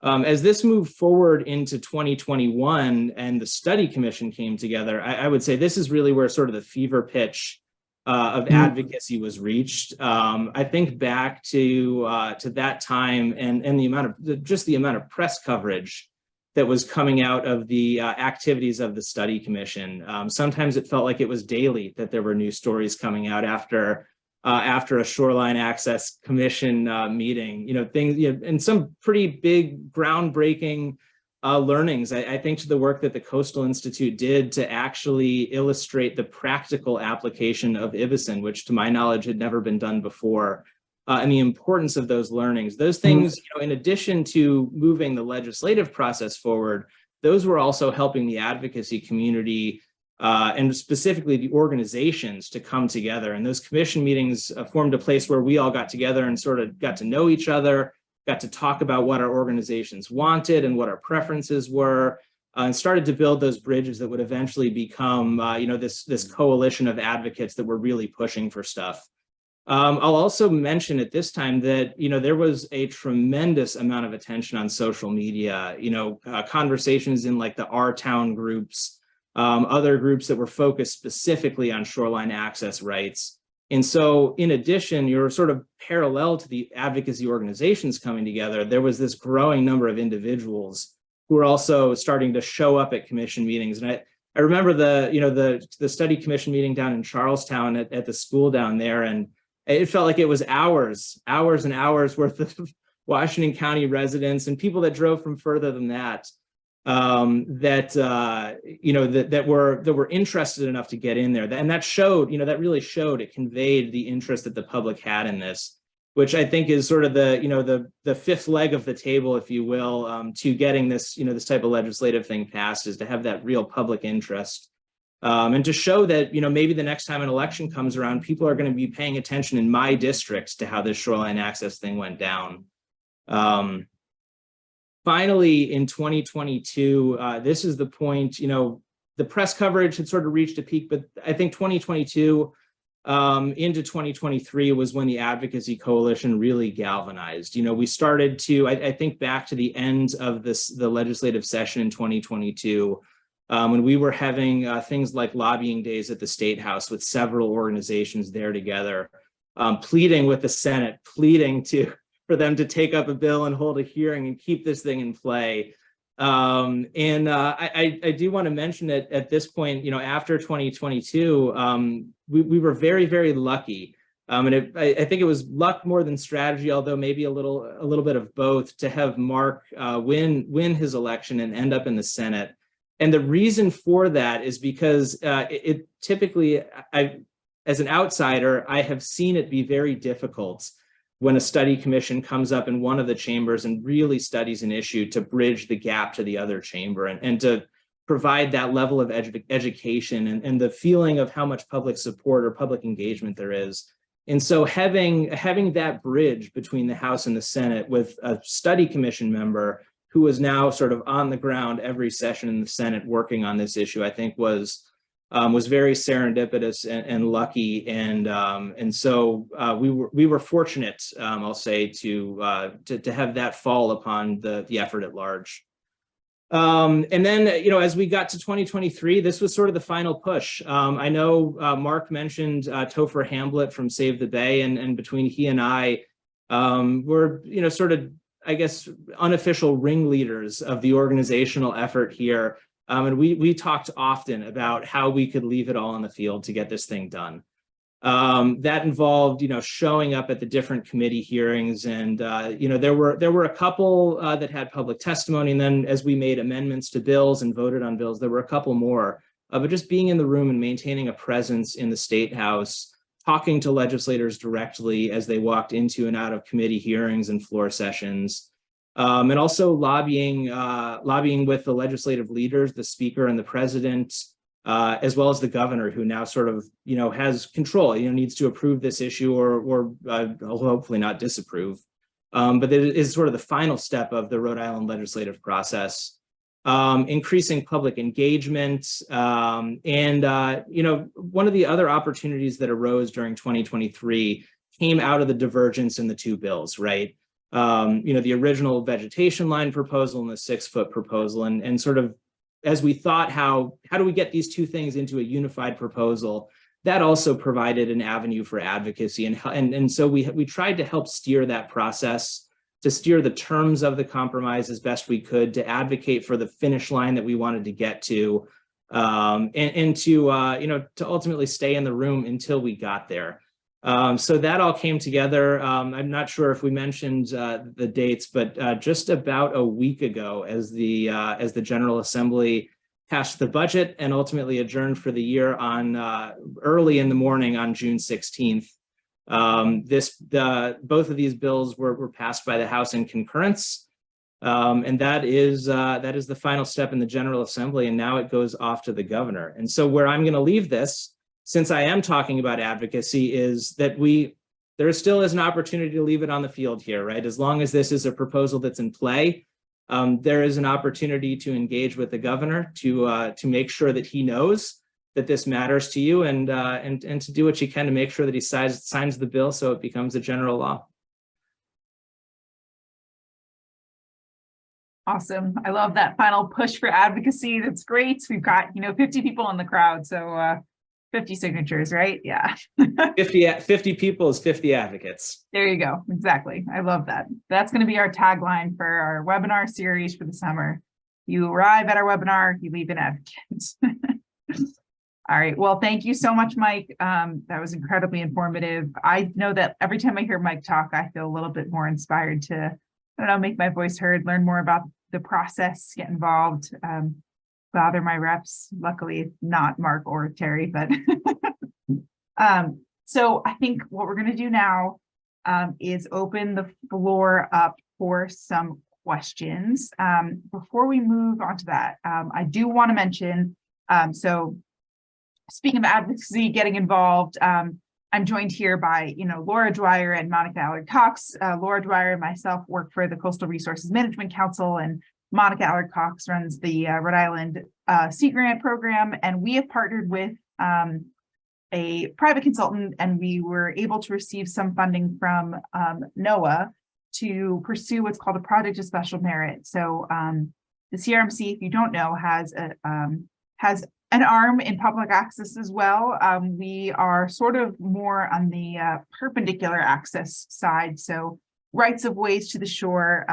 As this moved forward into 2021 and the study commission came together, I would say this is really where sort of the fever pitch of advocacy was reached. I think back to that time and the amount of press coverage that was coming out of the activities of the study commission. Sometimes it felt like it was daily that there were new stories coming out after a Shoreline Access Commission meeting, things, and some pretty big groundbreaking learnings. I think to the work that the Coastal Institute did to actually illustrate the practical application of IBICIN, which to my knowledge had never been done before, and the importance of those learnings. Those things, in addition to moving the legislative process forward, those were also helping the advocacy community and specifically the organizations to come together. And those commission meetings formed a place where we all got together and sort of got to know each other, got to talk about what our organizations wanted and what our preferences were, and started to build those bridges that would eventually become, this coalition of advocates that were really pushing for stuff. I'll also mention at this time that, there was a tremendous amount of attention on social media, conversations in like the Our Town groups, other groups that were focused specifically on shoreline access rights. And so in addition, you're sort of parallel to the advocacy organizations coming together, there was this growing number of individuals who were also starting to show up at commission meetings. And I remember the study commission meeting down in Charlestown at the school down there, and it felt like it was hours and hours worth of Washington County residents and people that drove from further than that, that were interested enough to get in there. And that showed, that really showed, it conveyed the interest that the public had in this, which I think is sort of the fifth leg of the table, if you will, to getting this, this type of legislative thing passed, is to have that real public interest. And to show that, maybe the next time an election comes around, people are going to be paying attention in my district to how this shoreline access thing went down. Finally, in 2022, this is the point, the press coverage had sort of reached a peak, but I think 2022 into 2023 was when the advocacy coalition really galvanized. We started to, I think back to the end of the legislative session in 2022, when we were having things like lobbying days at the State House with several organizations there together, pleading with the Senate, pleading for them to take up a bill and hold a hearing and keep this thing in play. I do want to mention that at this point, after 2022, we were very, very lucky. And I think it was luck more than strategy, although maybe a little bit of both, to have Mark win his election and end up in the Senate. And the reason for that is because it typically, as an outsider, I have seen it be very difficult when a study commission comes up in one of the chambers and really studies an issue to bridge the gap to the other chamber and to provide that level of education and the feeling of how much public support or public engagement there is. And so having that bridge between the House and the Senate with a study commission member who is now sort of on the ground every session in the Senate working on this issue, I think was very serendipitous and lucky, and so we were fortunate, I'll say, to have that fall upon the effort at large. And then, as we got to 2023, this was sort of the final push. I know Mark mentioned Topher Hamblett from Save the Bay, and between he and I, we're sort of, I guess, unofficial ringleaders of the organizational effort here. And we talked often about how we could leave it all on the field to get this thing done. That involved, showing up at the different committee hearings, and there were a couple that had public testimony, and then as we made amendments to bills and voted on bills, there were a couple more. But just being in the room and maintaining a presence in the State House, talking to legislators directly as they walked into and out of committee hearings and floor sessions. And also lobbying with the legislative leaders, the speaker and the president, as well as the governor, who now sort of, has control, needs to approve this issue or hopefully not disapprove. But it is sort of the final step of the Rhode Island legislative process. Increasing public engagement. One of the other opportunities that arose during 2023 came out of the divergence in the two bills, right? The original vegetation line proposal and the 6-foot proposal, and sort of as we thought, how do we get these two things into a unified proposal? That also provided an avenue for advocacy, and so we tried to help steer that process, to steer the terms of the compromise as best we could, to advocate for the finish line that we wanted to get to, and to ultimately stay in the room until we got there. So that all came together. I'm not sure if we mentioned the dates, but just about a week ago, as the General Assembly passed the budget and ultimately adjourned for the year on early in the morning on June 16th, both of these bills were passed by the House in concurrence, and that is the final step in the General Assembly, and now it goes off to the governor. And so where I'm going to leave this, since I am talking about advocacy, is that there still is an opportunity to leave it on the field here, right? As long as this is a proposal that's in play, there is an opportunity to engage with the governor to make sure that he knows that this matters to you, and to do what you can to make sure that he signs the bill so it becomes a general law. Awesome. I love that final push for advocacy. That's great. We've got, 50 people in the crowd, so 50 signatures, right? Yeah. 50 people is 50 advocates. There you go. Exactly. I love that. That's going to be our tagline for our webinar series for the summer. You arrive at our webinar, you leave an advocate. All right. Well, thank you so much, Mike. That was incredibly informative. I know that every time I hear Mike talk, I feel a little bit more inspired to, make my voice heard, learn more about the process, get involved, bother my reps. Luckily, not Mark or Terry, but so I think what we're going to do now is open the floor up for some questions. Before we move on to that, I do want to mention, so speaking of advocacy, getting involved, I'm joined here by, Laura Dwyer and Monica Allard-Cox. Laura Dwyer and myself work for the Coastal Resources Management Council, and Monica Allard-Cox runs the Rhode Island Sea Grant program. And we have partnered with a private consultant, and we were able to receive some funding from NOAA to pursue what's called a project of special merit. So the CRMC, if you don't know, has an arm in public access as well. We are sort of more on the perpendicular access side. So rights of ways to the shore,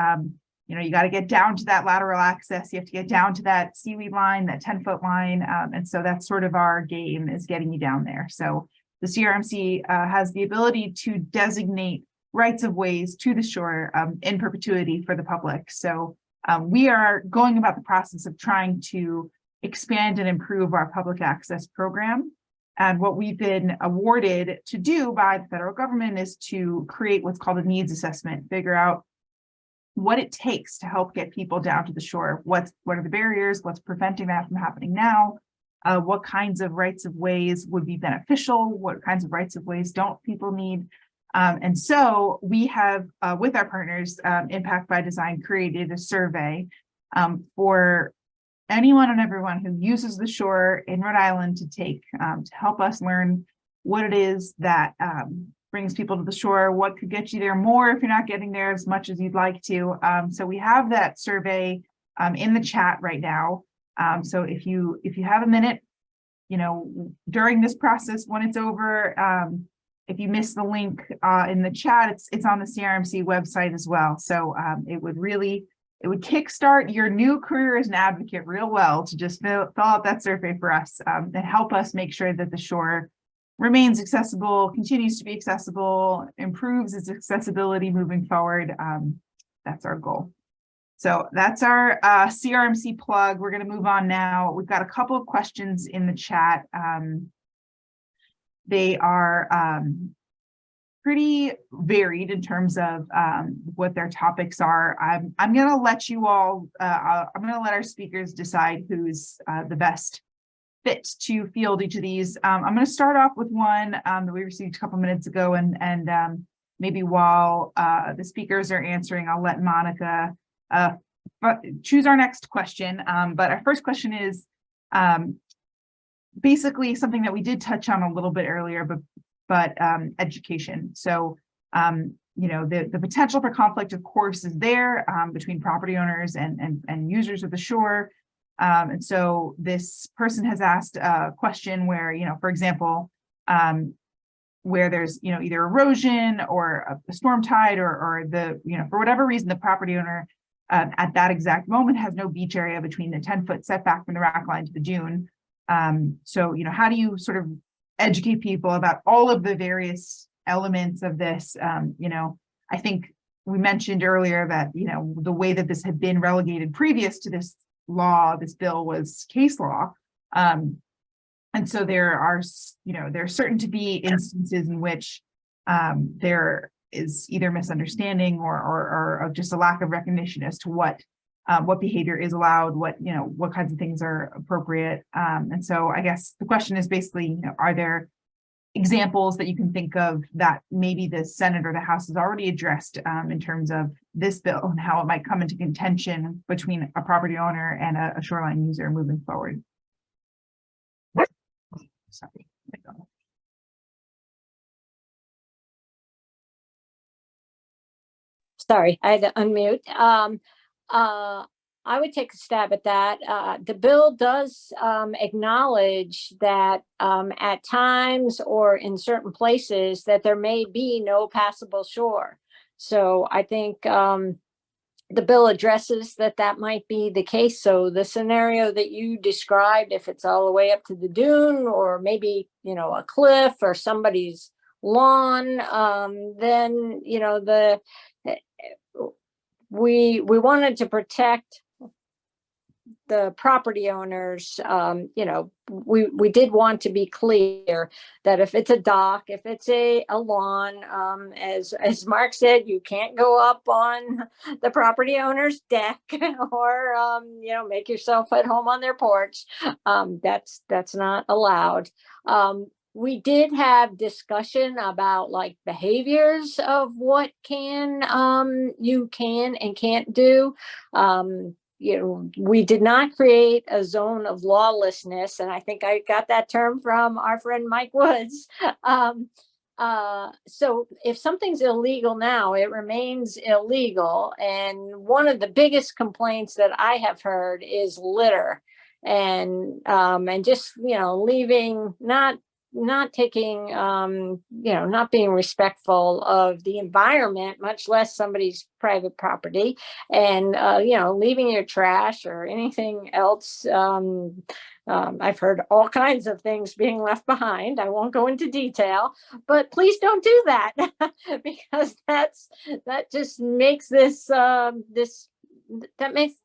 you got to get down to that lateral access. You have to get down to that seaweed line, that 10-foot line. And so that's sort of our game, is getting you down there. So the CRMC has the ability to designate rights of ways to the shore in perpetuity for the public. So we are going about the process of trying to expand and improve our public access program. And what we've been awarded to do by the federal government is to create what's called a needs assessment, figure out what it takes to help get people down to the shore. What are the barriers? What's preventing that from happening now? What kinds of rights of ways would be beneficial? What kinds of rights of ways don't people need? And so we have, with our partners, Impact by Design, created a survey for anyone and everyone who uses the shore in Rhode Island to take to help us learn what it is that brings people to the shore, what could get you there more if you're not getting there as much as you'd like to. So we have that survey in the chat right now. So if you have a minute, during this process, when it's over, if you miss the link in the chat, it's on the CRMC website as well. So it would kickstart your new career as an advocate real well to just fill out that survey for us and help us make sure that the shore remains accessible, continues to be accessible, improves its accessibility moving forward. That's our goal. So that's our CRMC plug. We're going to move on now. We've got a couple of questions in the chat. They are pretty varied in terms of what their topics are. I'm going to let you all, I'm going to let our speakers decide who's the best fit to field each of these. I'm going to start off with one that we received a couple minutes ago, and maybe while the speakers are answering, I'll let Monica choose our next question. But our first question is basically something that we did touch on a little bit earlier, but education. So, the potential for conflict, of course, is there between property owners and users of the shore. And so this person has asked a question where, for example, where there's, either erosion or a storm tide or the, for whatever reason, the property owner at that exact moment has no beach area between the 10-foot setback from the rack line to the dune. So, how do you sort of educate people about all of the various elements of this? I think we mentioned earlier that, the way that this had been relegated previous to this bill was case law. And so there are certain to be instances in which there is either misunderstanding or just a lack of recognition as to what behavior is allowed, what kinds of things are appropriate. And so I guess the question is basically, are there examples that you can think of that maybe the Senate or the House has already addressed in terms of this bill and how it might come into contention between a property owner and a shoreline user moving forward? Sorry. Sorry, I had to unmute. I would take a stab at that. The bill does acknowledge that at times or in certain places that there may be no passable shore. So I think the bill addresses that might be the case. So the scenario that you described, if it's all the way up to the dune or maybe, a cliff or somebody's lawn, then, we wanted to protect the property owners, you know, we did want to be clear that if it's a dock, if it's a lawn, as Mark said, you can't go up on the property owner's deck or, you know, make yourself at home on their porch. That's not allowed. We did have discussion about like behaviors of what you can and can't do. You know, we did not create a zone of lawlessness, and I think I got that term from our friend Mike Woods. So if something's illegal now, it remains illegal. And one of the biggest complaints that I have heard is litter, and just, you know, leaving, not taking, you know, not being respectful of the environment, much less somebody's private property, and, you know, leaving your trash or anything else. I've heard all kinds of things being left behind. I won't go into detail, but please don't do that because that just makes this,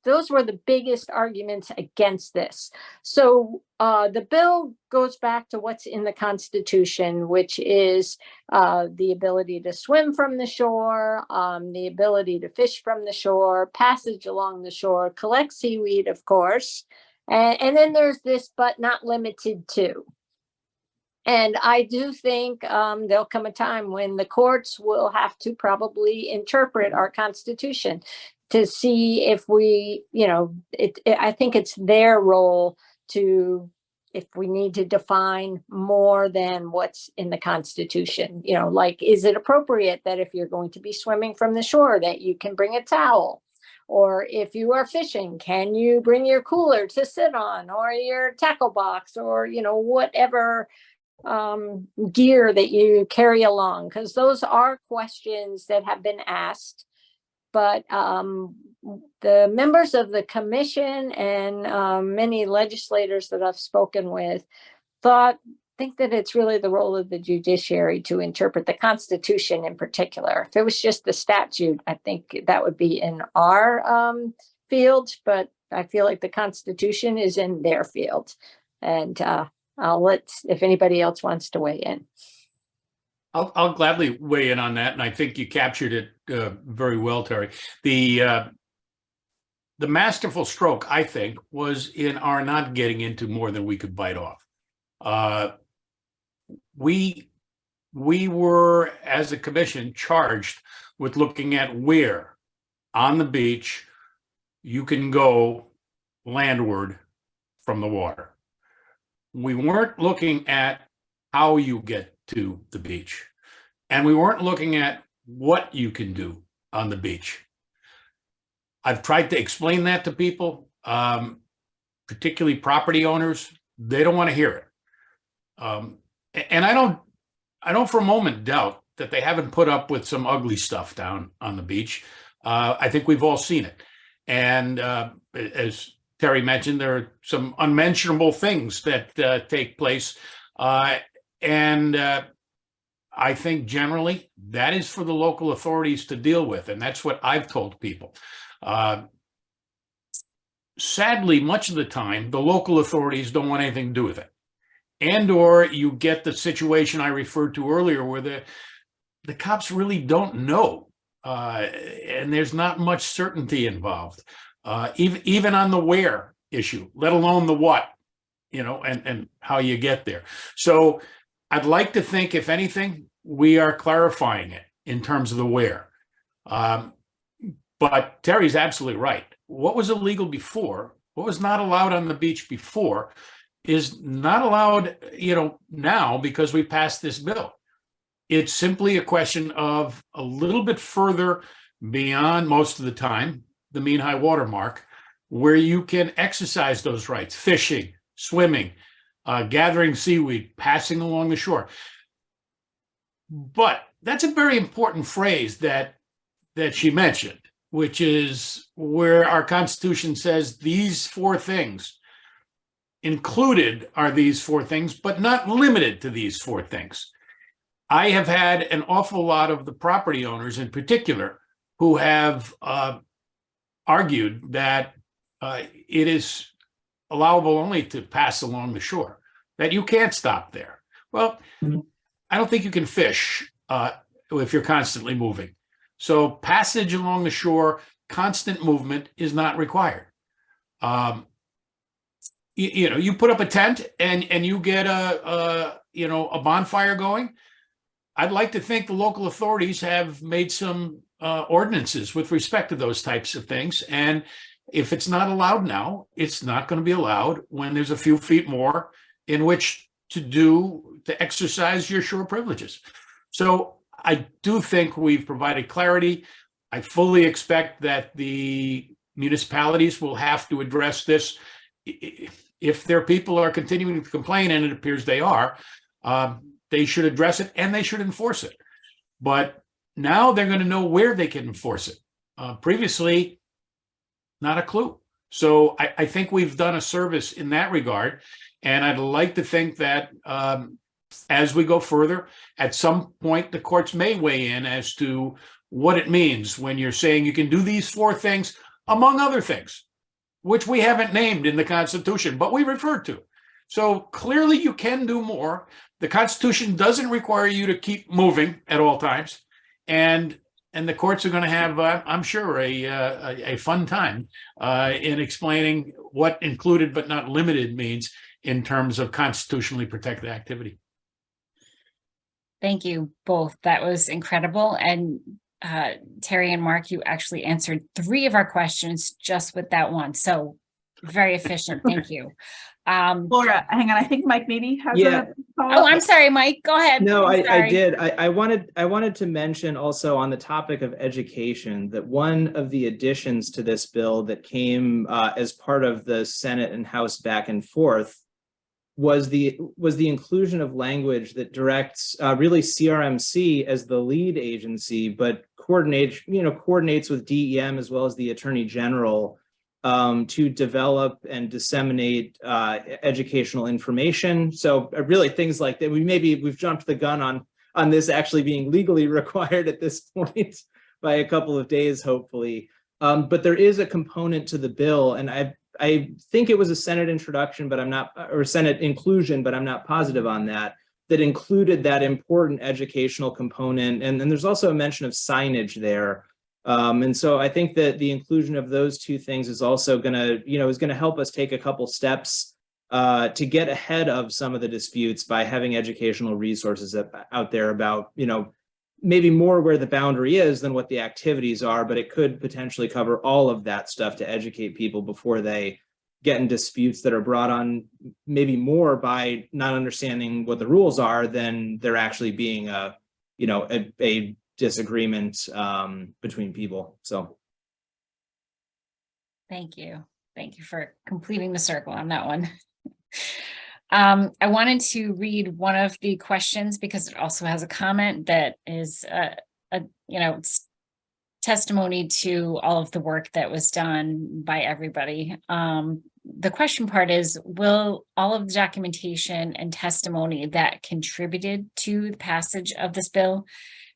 those were the biggest arguments against this. So the bill goes back to what's in the Constitution, which is the ability to swim from the shore, the ability to fish from the shore, passage along the shore, collect seaweed, of course. And then there's this, but not limited to. And I do think there'll come a time when the courts will have to probably interpret our Constitution to see if we, you know, I think it's their role to, if we need to define more than what's in the Constitution, you know, like, is it appropriate that if you're going to be swimming from the shore that you can bring a towel? Or if you are fishing, can you bring your cooler to sit on, or your tackle box, or, you know, whatever gear that you carry along? Because those are questions that have been asked. But the members of the commission and many legislators that I've spoken with think that it's really the role of the judiciary to interpret the Constitution in particular. If it was just the statute, I think that would be in our field, but I feel like the Constitution is in their field. And I'll let, if anybody else wants to weigh in. I'll gladly weigh in on that, and I think you captured it very well, Terry. The masterful stroke, I think, was in our not getting into more than we could bite off. We were, as a commission, charged with looking at where on the beach you can go landward from the water. We weren't looking at how you get to the beach, and we weren't looking at what you can do on the beach. I've tried to explain that to people, particularly property owners. They don't want to hear it. And I don't for a moment doubt that they haven't put up with some ugly stuff down on the beach. I think we've all seen it. And as Terry mentioned, there are some unmentionable things that take place. And I think generally that is for the local authorities to deal with. And that's what I've told people. Sadly, much of the time, the local authorities don't want anything to do with it. And or you get the situation I referred to earlier where the cops really don't know. And there's not much certainty involved, even on the where issue, let alone the what, you know, and how you get there. So I'd like to think, if anything, we are clarifying it in terms of the where. But Terry's absolutely right. What was illegal before, what was not allowed on the beach before, is not allowed, you know, now because we passed this bill. It's simply a question of a little bit further beyond, most of the time, the mean high water mark, where you can exercise those rights: fishing, swimming, gathering seaweed, passing along the shore. But that's a very important phrase that she mentioned, which is where our Constitution says these four things. Included are these four things, but not limited to these four things. I have had an awful lot of the property owners in particular who have argued that it is allowable only to pass along the shore, that you can't stop there. Well, I don't think you can fish if you're constantly moving. So passage along the shore, constant movement is not required. You put up a tent and you get a bonfire going. I'd like to think the local authorities have made some ordinances with respect to those types of things. And if it's not allowed now, it's not going to be allowed when there's a few feet more in which to exercise your shore privileges. So I do think we've provided clarity. I fully expect that the municipalities will have to address this. If their people are continuing to complain, and it appears they are, they should address it and they should enforce it. But now they're going to know where they can enforce it. Previously, not a clue. So I think we've done a service in that regard. And I'd like to think that as we go further, at some point, the courts may weigh in as to what it means when you're saying you can do these 4 things, among other things, which we haven't named in the Constitution, but we referred to. So clearly you can do more. The Constitution doesn't require you to keep moving at all times. And the courts are going to have, I'm sure, a fun time in explaining what included but not limited means in terms of constitutionally protected activity. Thank you both. That was incredible. And Terry and Mark, you actually answered 3 of our questions just with that one. So very efficient. Thank you. Laura, hang on. I think Mike maybe has Yeah. a follow-up. Oh, I'm sorry, Mike. Go ahead. No, I'm I sorry. did. I wanted to mention also on the topic of education that one of the additions to this bill that came as part of the Senate and House back and forth was the inclusion of language that directs really CRMC as the lead agency, but coordinates with DEM as well as the Attorney General to develop and disseminate educational information. So really things like that. We've jumped the gun on this actually being legally required at this point by a couple of days, hopefully. But there is a component to the bill, and I think it was a Senate introduction, but I'm not, or Senate inclusion, but I'm not positive on that included that important educational component. And then there's also a mention of signage there. And so I think that the inclusion of those 2 things is also going to help us take a couple steps to get ahead of some of the disputes by having educational resources out there about, maybe more where the boundary is than what the activities are, but it could potentially cover all of that stuff to educate people before they get in disputes that are brought on maybe more by not understanding what the rules are than there actually being a disagreement between people. So Thank you. Thank you for completing the circle on that one. I wanted to read one of the questions because it also has a comment that is it's testimony to all of the work that was done by everybody. The question part is, will all of the documentation and testimony that contributed to the passage of this bill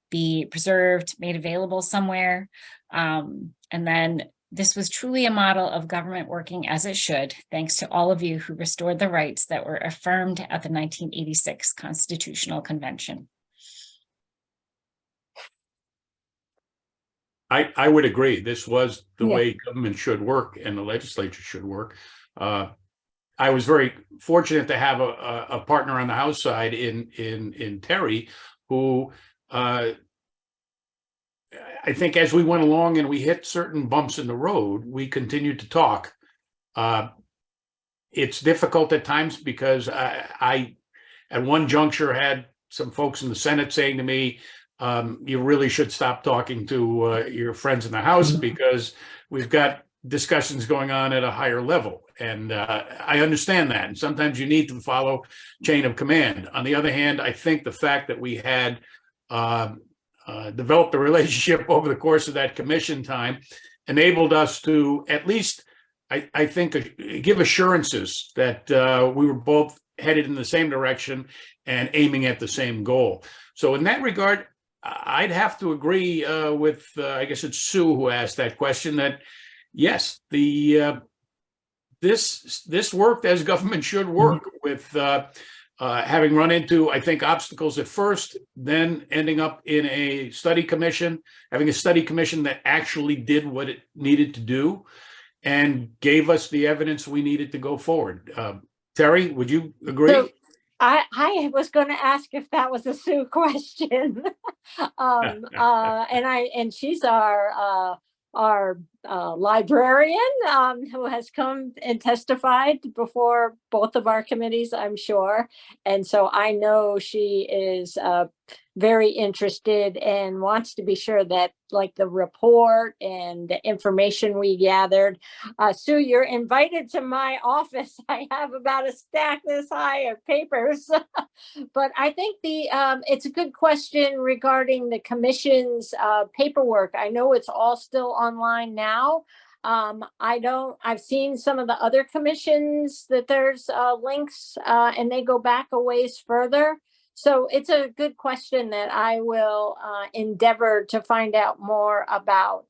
be preserved, made available somewhere? And then this was truly a model of government working as it should, thanks to all of you who restored the rights that were affirmed at the 1986 Constitutional Convention. I would agree. This was the way government should work and the legislature should work. I was very fortunate to have a partner on the House side in Terry, who I think as we went along and we hit certain bumps in the road, we continued to talk. It's difficult at times because I at one juncture had some folks in the Senate saying to me, you really should stop talking to your friends in the House because we've got discussions going on at a higher level. And I understand that. And sometimes you need to follow chain of command. On the other hand, I think the fact that we had developed a relationship over the course of that commission time enabled us to at least, I think, give assurances that we were both headed in the same direction and aiming at the same goal. So in that regard, I'd have to agree with, I guess it's Sue who asked that question, that yes, the this worked as government should work, with having run into, I think, obstacles at first, then ending up in a study commission, having a study commission that actually did what it needed to do and gave us the evidence we needed to go forward. Terry, would you agree? So I was going to ask if that was a Sue question. And she's our librarian, who has come and testified before both of our committees, I'm sure. And so I know she is very interested and wants to be sure that, like, the report and the information we gathered. Sue, you're invited to my office. I have about a stack this high of papers. But I think it's a good question regarding the commission's paperwork. I know it's all still online now. I've seen some of the other commissions that there's links and they go back a ways further. So it's a good question that I will endeavor to find out more about,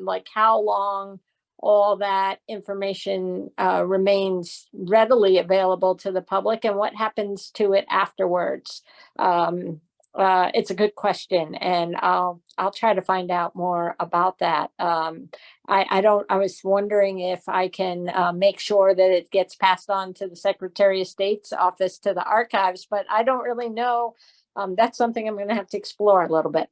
like how long all that information remains readily available to the public and what happens to it afterwards. It's a good question, and I'll try to find out more about that. I was wondering if I can make sure that it gets passed on to the Secretary of State's office, to the archives, but I don't really know. That's something I'm going to have to explore a little bit.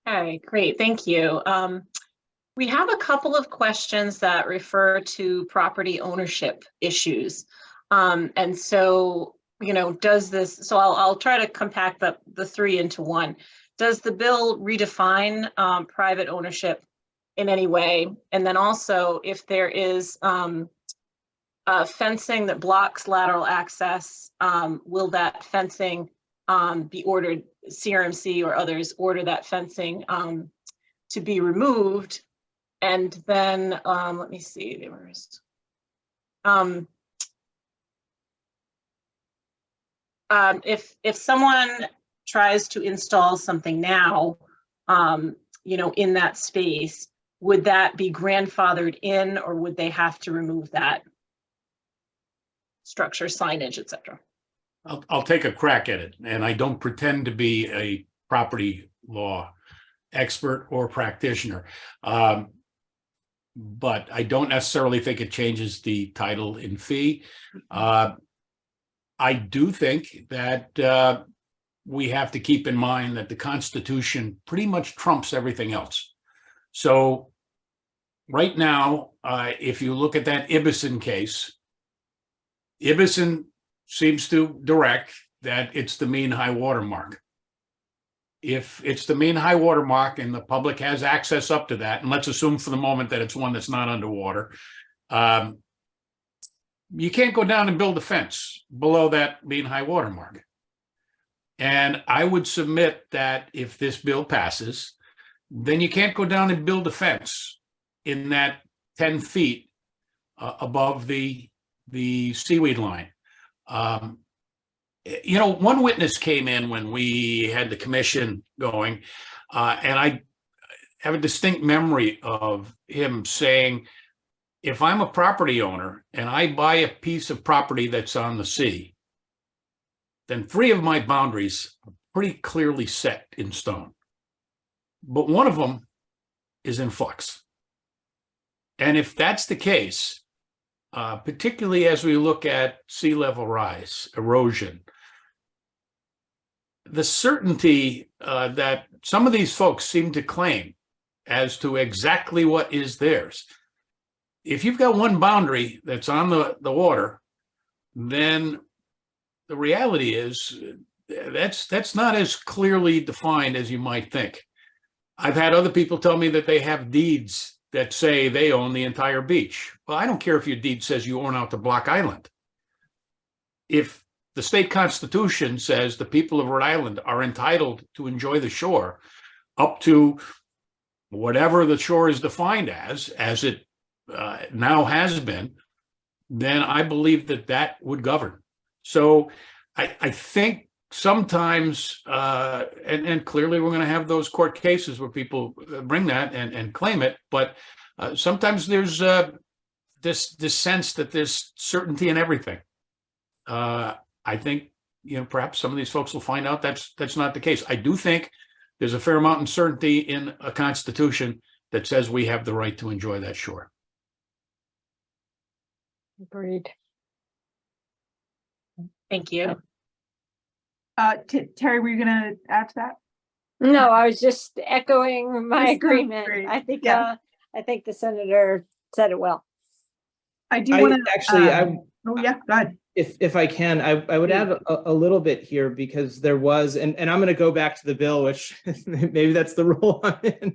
Okay, great, thank you. We have a couple of questions that refer to property ownership issues. And so, does this, so I'll try to compact the three into one. Does the bill redefine private ownership in any way? And then also, if there is fencing that blocks lateral access, will that fencing be ordered, CRMC or others order that fencing to be removed? And then, let me see, there was, if someone tries to install something now, in that space, would that be grandfathered in, or would they have to remove that structure, signage, et cetera? I'll take a crack at it, and I don't pretend to be a property law expert or practitioner. But I don't necessarily think it changes the title and fee. I do think that we have to keep in mind that the Constitution pretty much trumps everything else. So right now, if you look at that Ibison case, Ibison seems to direct that it's the mean high water mark. If it's the mean high water mark and the public has access up to that, and let's assume for the moment that it's one that's not underwater, you can't go down and build a fence below that mean high water mark. And I would submit that if this bill passes, then you can't go down and build a fence in that 10 feet above the seaweed line. One witness came in when we had the commission going, and I have a distinct memory of him saying, if I'm a property owner and I buy a piece of property that's on the sea, then 3 of my boundaries are pretty clearly set in stone. But one of them is in flux. And if that's the case, particularly as we look at sea level rise, erosion, the certainty that some of these folks seem to claim as to exactly what is theirs. If you've got one boundary that's on the water, then the reality is that's not as clearly defined as you might think. I've had other people tell me that they have deeds that say they own the entire beach. Well, I don't care if your deed says you own out to Block Island. If the state constitution says the people of Rhode Island are entitled to enjoy the shore up to whatever the shore is defined as it now has been, then I believe that would govern. So I think sometimes, and clearly we're going to have those court cases where people bring that and claim it, but sometimes there's this sense that there's certainty in everything. I think, perhaps some of these folks will find out that's not the case. I do think there's a fair amount of certainty in a constitution that says we have the right to enjoy that shore. Agreed. Thank you. Terry, were you gonna add to that? No, I was just echoing my This sounds agreement. great. I think, Yeah. I think the senator said it well. I do want to actually, oh yeah, go ahead. If I can, I would add a little bit here, because there was, and I'm going to go back to the bill, which maybe that's the role I'm in,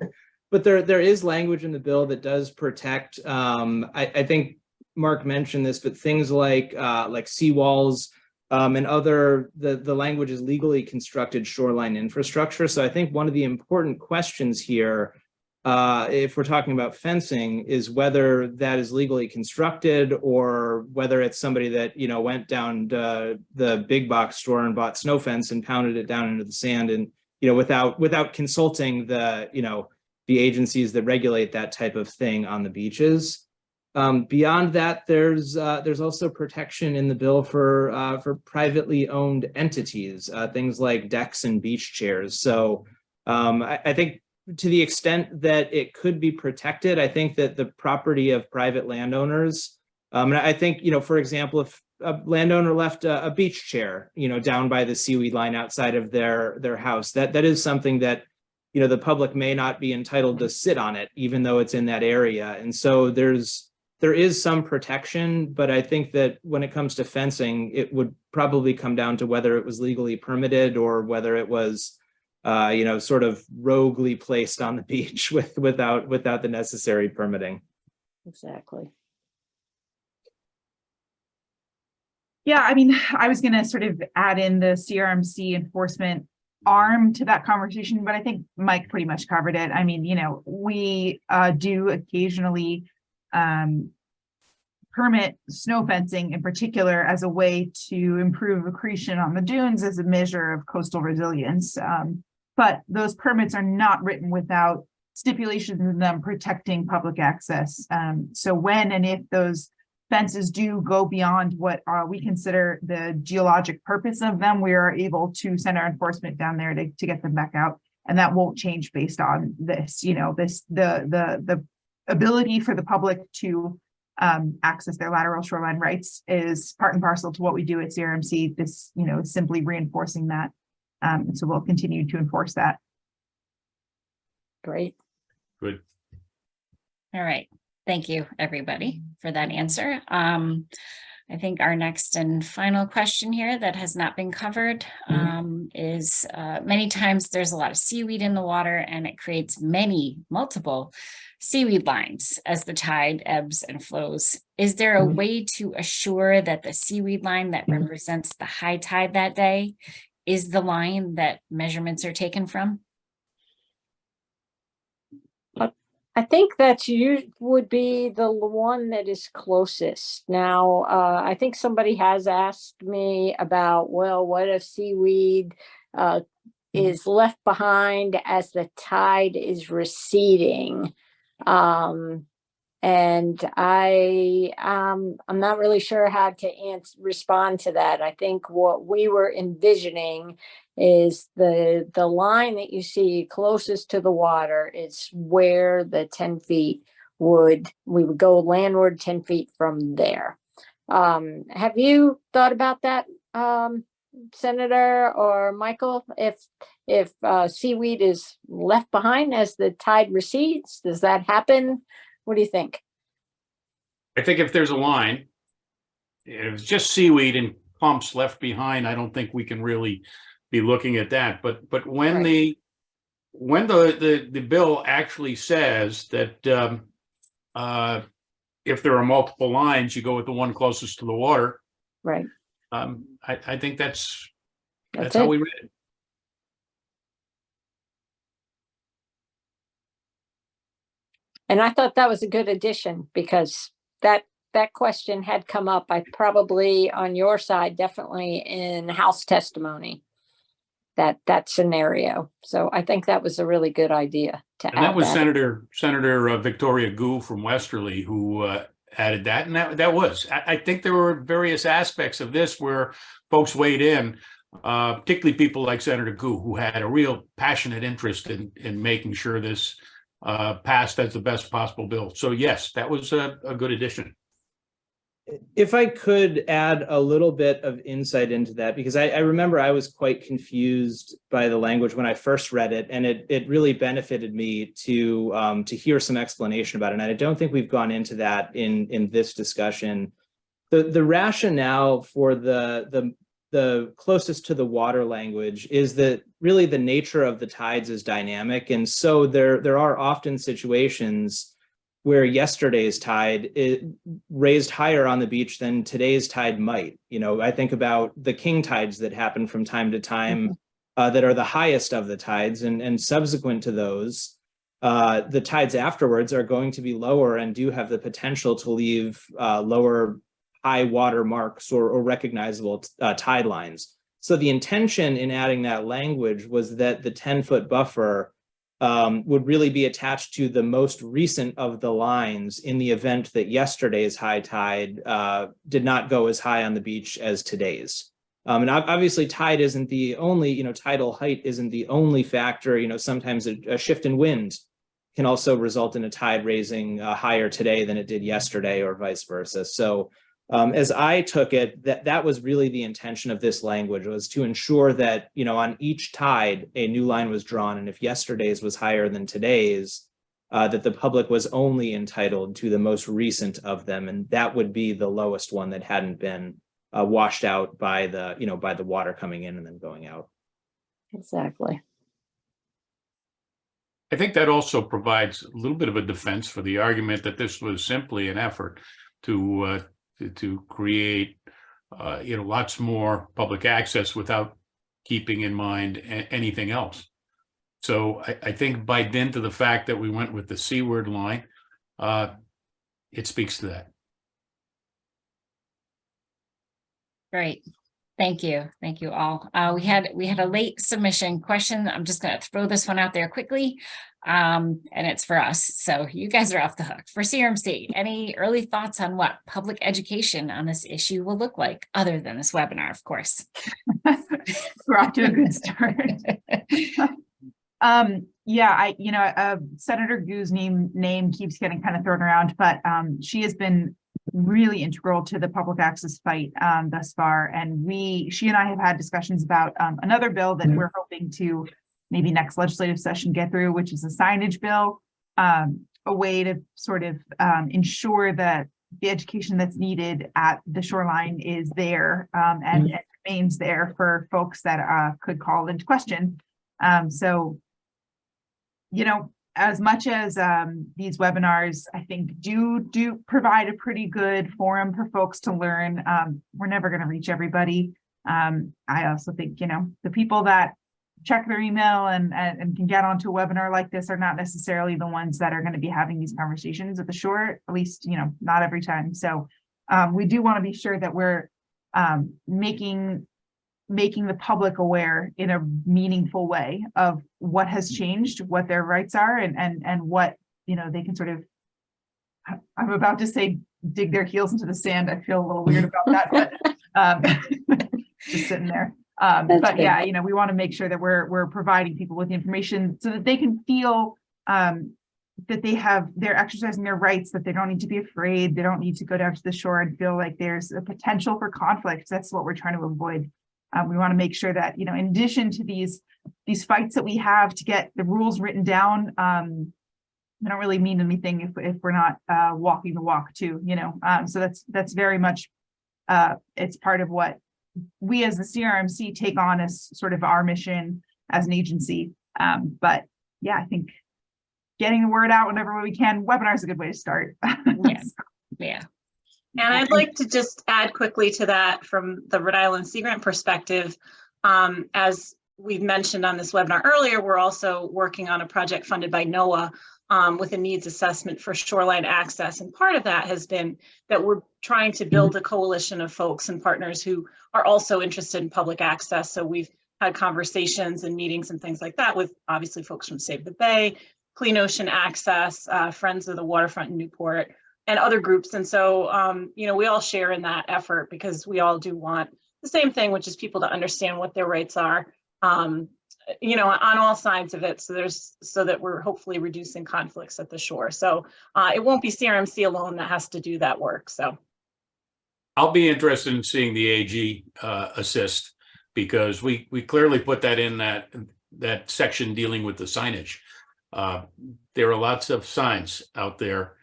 but there is language in the bill that does protect, I think Mark mentioned this, but things like seawalls, and other, the language is legally constructed shoreline infrastructure. So I think one of the important questions here, if we're talking about fencing, is whether that is legally constructed, or whether it's somebody that, went down to the big box store and bought snow fence and pounded it down into the sand, and, without consulting the, the agencies that regulate that type of thing on the beaches. Beyond that, there's also protection in the bill for privately owned entities, things like decks and beach chairs. So I think, to the extent that it could be protected, I think that the property of private landowners, and I think, for example, if a landowner left a beach chair, down by the seaweed line outside of their house, that is something that, the public may not be entitled to sit on it, even though it's in that area. And so there is some protection, but I think that when it comes to fencing, it would probably come down to whether it was legally permitted, or whether it was, sort of roguely placed on the beach without the necessary permitting. Exactly. Yeah, I mean, I was going to sort of add in the CRMC enforcement arm to that conversation, but I think Mike pretty much covered it. I mean, we do occasionally permit snow fencing in particular as a way to improve accretion on the dunes as a measure of coastal resilience. But those permits are not written without stipulations in them protecting public access. So when and if those fences do go beyond what we consider the geologic purpose of them, we are able to send our enforcement down there to get them back out. And that won't change based on this, the ability for the public to access their lateral shoreline rights is part and parcel to what we do at CRMC. This, is simply reinforcing that. So we'll continue to enforce that. Great. Good. All right. Thank you, everybody, for that answer. I think our next and final question here that has not been covered is many times there's a lot of seaweed in the water, and it creates multiple seaweed lines as the tide ebbs and flows. Is there a way to assure that the seaweed line that represents the high tide that day is the line that measurements are taken from? I think that you would be the one that is closest. Now, I think somebody has asked me about, well, what if seaweed is left behind as the tide is receding? And I'm not really sure how to respond to that. I think what we were envisioning is the line that you see closest to the water is where the 10 feet we would go landward 10 feet from there. Have you thought about that, Senator or Michael? If seaweed is left behind as the tide recedes, does that happen? What do you think? I think if there's a line, if it's just seaweed and clumps left behind, I don't think we can really be looking at that. But when Right. the bill actually says that if there are multiple lines, you go with the one closest to the water. Right. I think that's That's how it. we read it. And I thought that was a good addition, because that question had come up, probably on your side, definitely in House testimony. that scenario. So I think that was a really good idea to And that add was that. Senator Victoria Gu from Westerly who added that. And I think there were various aspects of this where folks weighed in, particularly people like Senator Gu, who had a real passionate interest in making sure this passed as the best possible bill. So yes, that was a good addition. If I could add a little bit of insight into that, because I remember I was quite confused by the language when I first read it, and it really benefited me to hear some explanation about it. And I don't think we've gone into that in this discussion. The rationale for the closest to the water language is that really the nature of the tides is dynamic, and so there are often situations where yesterday's tide raised higher on the beach than today's tide might. You know, I think about the king tides that happen from time to time that are the highest of the tides, and subsequent to those, the tides afterwards are going to be lower and do have the potential to leave lower high water marks or recognizable tide lines. So the intention in adding that language was that the 10-foot buffer would really be attached to the most recent of the lines in the event that yesterday's high tide did not go as high on the beach as today's. And obviously tide isn't the only, tidal height isn't the only factor. Sometimes a shift in wind can also result in a tide raising higher today than it did yesterday, or vice versa. So as I took it, that was really the intention of this language, was to ensure that, on each tide, a new line was drawn. And if yesterday's was higher than today's, that the public was only entitled to the most recent of them. And that would be the lowest one that hadn't been washed out by the water coming in and then going out. Exactly. I think that also provides a little bit of a defense for the argument that this was simply an effort to create, lots more public access without keeping in mind anything else. So I think by dint of the fact that we went with the C-word line, it speaks to that. Great. Thank you. Thank you all. We had a late submission question. I'm just going to throw this one out there quickly. And it's for us. So you guys are off the hook. For CRMC, any early thoughts on what public education on this issue will look like, other than this webinar, of course? We're off to a good start. Senator Gu's name keeps getting kind of thrown around, but she has been really integral to the public access fight thus far. And she and I have had discussions about another bill that we're hoping to maybe next legislative session get through, which is a signage bill, a way to sort of ensure that the education that's needed at the shoreline is there and remains there for folks that could call into question. As much as these webinars, I think, do provide a pretty good forum for folks to learn, we're never going to reach everybody. I also think, the people that check their email and can get onto a webinar like this are not necessarily the ones that are going to be having these conversations at the shore, at least, not every time. So we do want to be sure that we're making the public aware in a meaningful way of what has changed, what their rights are, and what, they can sort of, I'm about to say, dig their heels into the sand. I feel a little weird about that, but just sitting there. But yeah, we want to make sure that we're providing people with the information so that they can feel that they're exercising their rights, that they don't need to be afraid. They don't need to go down to the shore and feel like there's a potential for conflict. That's what we're trying to avoid. We want to make sure that, in addition to these fights that we have to get the rules written down, they don't really mean anything if we're not walking the walk too, so that's very much, it's part of what we as the CRMC take on as sort of our mission as an agency. But yeah, I think getting the word out whenever we can, webinar is a good way to start. Yeah. And I'd like to just add quickly to that from the Rhode Island Sea Grant perspective. As we've mentioned on this webinar earlier, we're also working on a project funded by NOAA with a needs assessment for shoreline access. And part of that has been that we're trying to build a coalition of folks and partners who are also interested in public access. So we've had conversations and meetings and things like that with obviously folks from Save the Bay, Clean Ocean Access, Friends of the Waterfront in Newport, and other groups. And so, we all share in that effort because we all do want the same thing, which is people to understand what their rights are, on all sides of it. So that we're hopefully reducing conflicts at the shore. So it won't be CRMC alone that has to do that work. So I'll be interested in seeing the AG assist, because we clearly put that in that section dealing with the signage. There are lots of signs out there,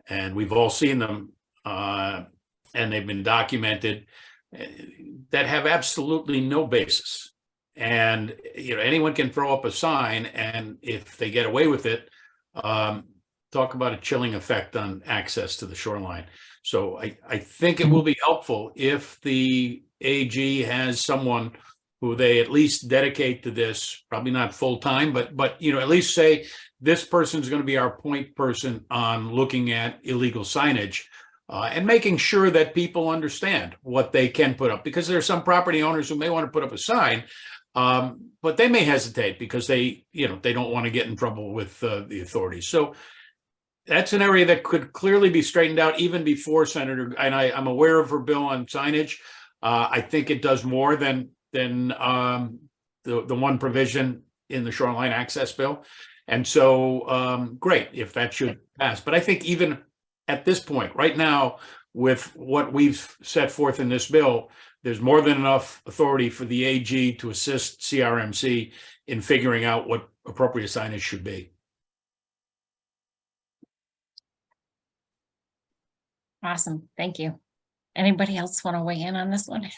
and we've all seen them, and they've been documented, that have absolutely no basis. And anyone can throw up a sign, and if they get away with it, talk about a chilling effect on access to the shoreline. So I think it will be helpful if the AG has someone who they at least dedicate to this, probably not full time, but at least say this person's going to be our point person on looking at illegal signage, and making sure that people understand what they can put up, because there are some property owners who may want to put up a sign, but they may hesitate because they don't want to get in trouble with the authorities. So that's an area that could clearly be straightened out even before Senator, and I'm aware of her bill on signage. I think it does more than the one provision in the shoreline access bill. And so great if that should pass. But I think even at this point, right now, with what we've set forth in this bill, there's more than enough authority for the AG to assist CRMC in figuring out what appropriate signage should be. Awesome. Thank you. Anybody else want to weigh in on this one?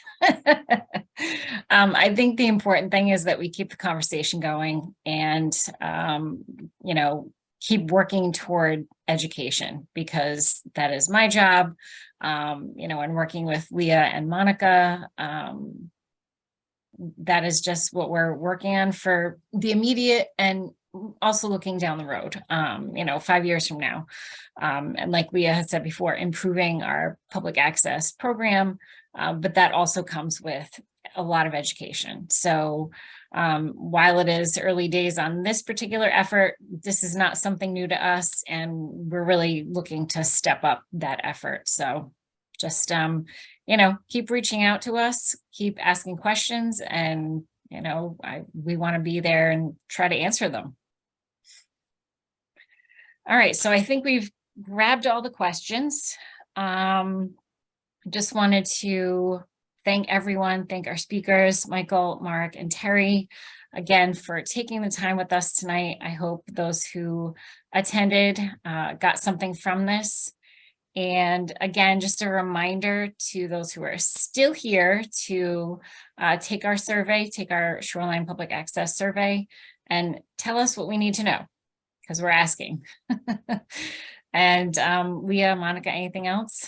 I think the important thing is that we keep the conversation going and, keep working toward education, because that is my job. And working with Leah and Monica, that is just what we're working on for the immediate, and also looking down the road, 5 years from now. And like Leah had said before, improving our public access program, but that also comes with a lot of education. So while it is early days on this particular effort, this is not something new to us, and we're really looking to step up that effort. So just, keep reaching out to us, keep asking questions, and, we want to be there and try to answer them. All right, so I think we've grabbed all the questions. Just wanted to thank everyone, thank our speakers, Michael, Mark, and Terry, again, for taking the time with us tonight. I hope those who attended got something from this. And again, just a reminder to those who are still here to take our survey, take our Shoreline Public Access survey, and tell us what we need to know, because we're asking. And Leah, Monica, anything else?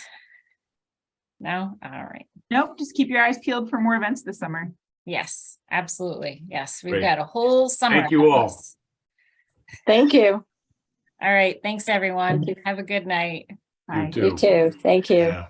No? All right. Nope, just keep your eyes peeled for more events this summer. Yes, absolutely. Yes, we've Great. got a whole summer. Thank you ahead of all. us. Thank you. All right. Thanks, everyone. Thank you. Have a good night. Bye. You You too. Thank you. Yeah.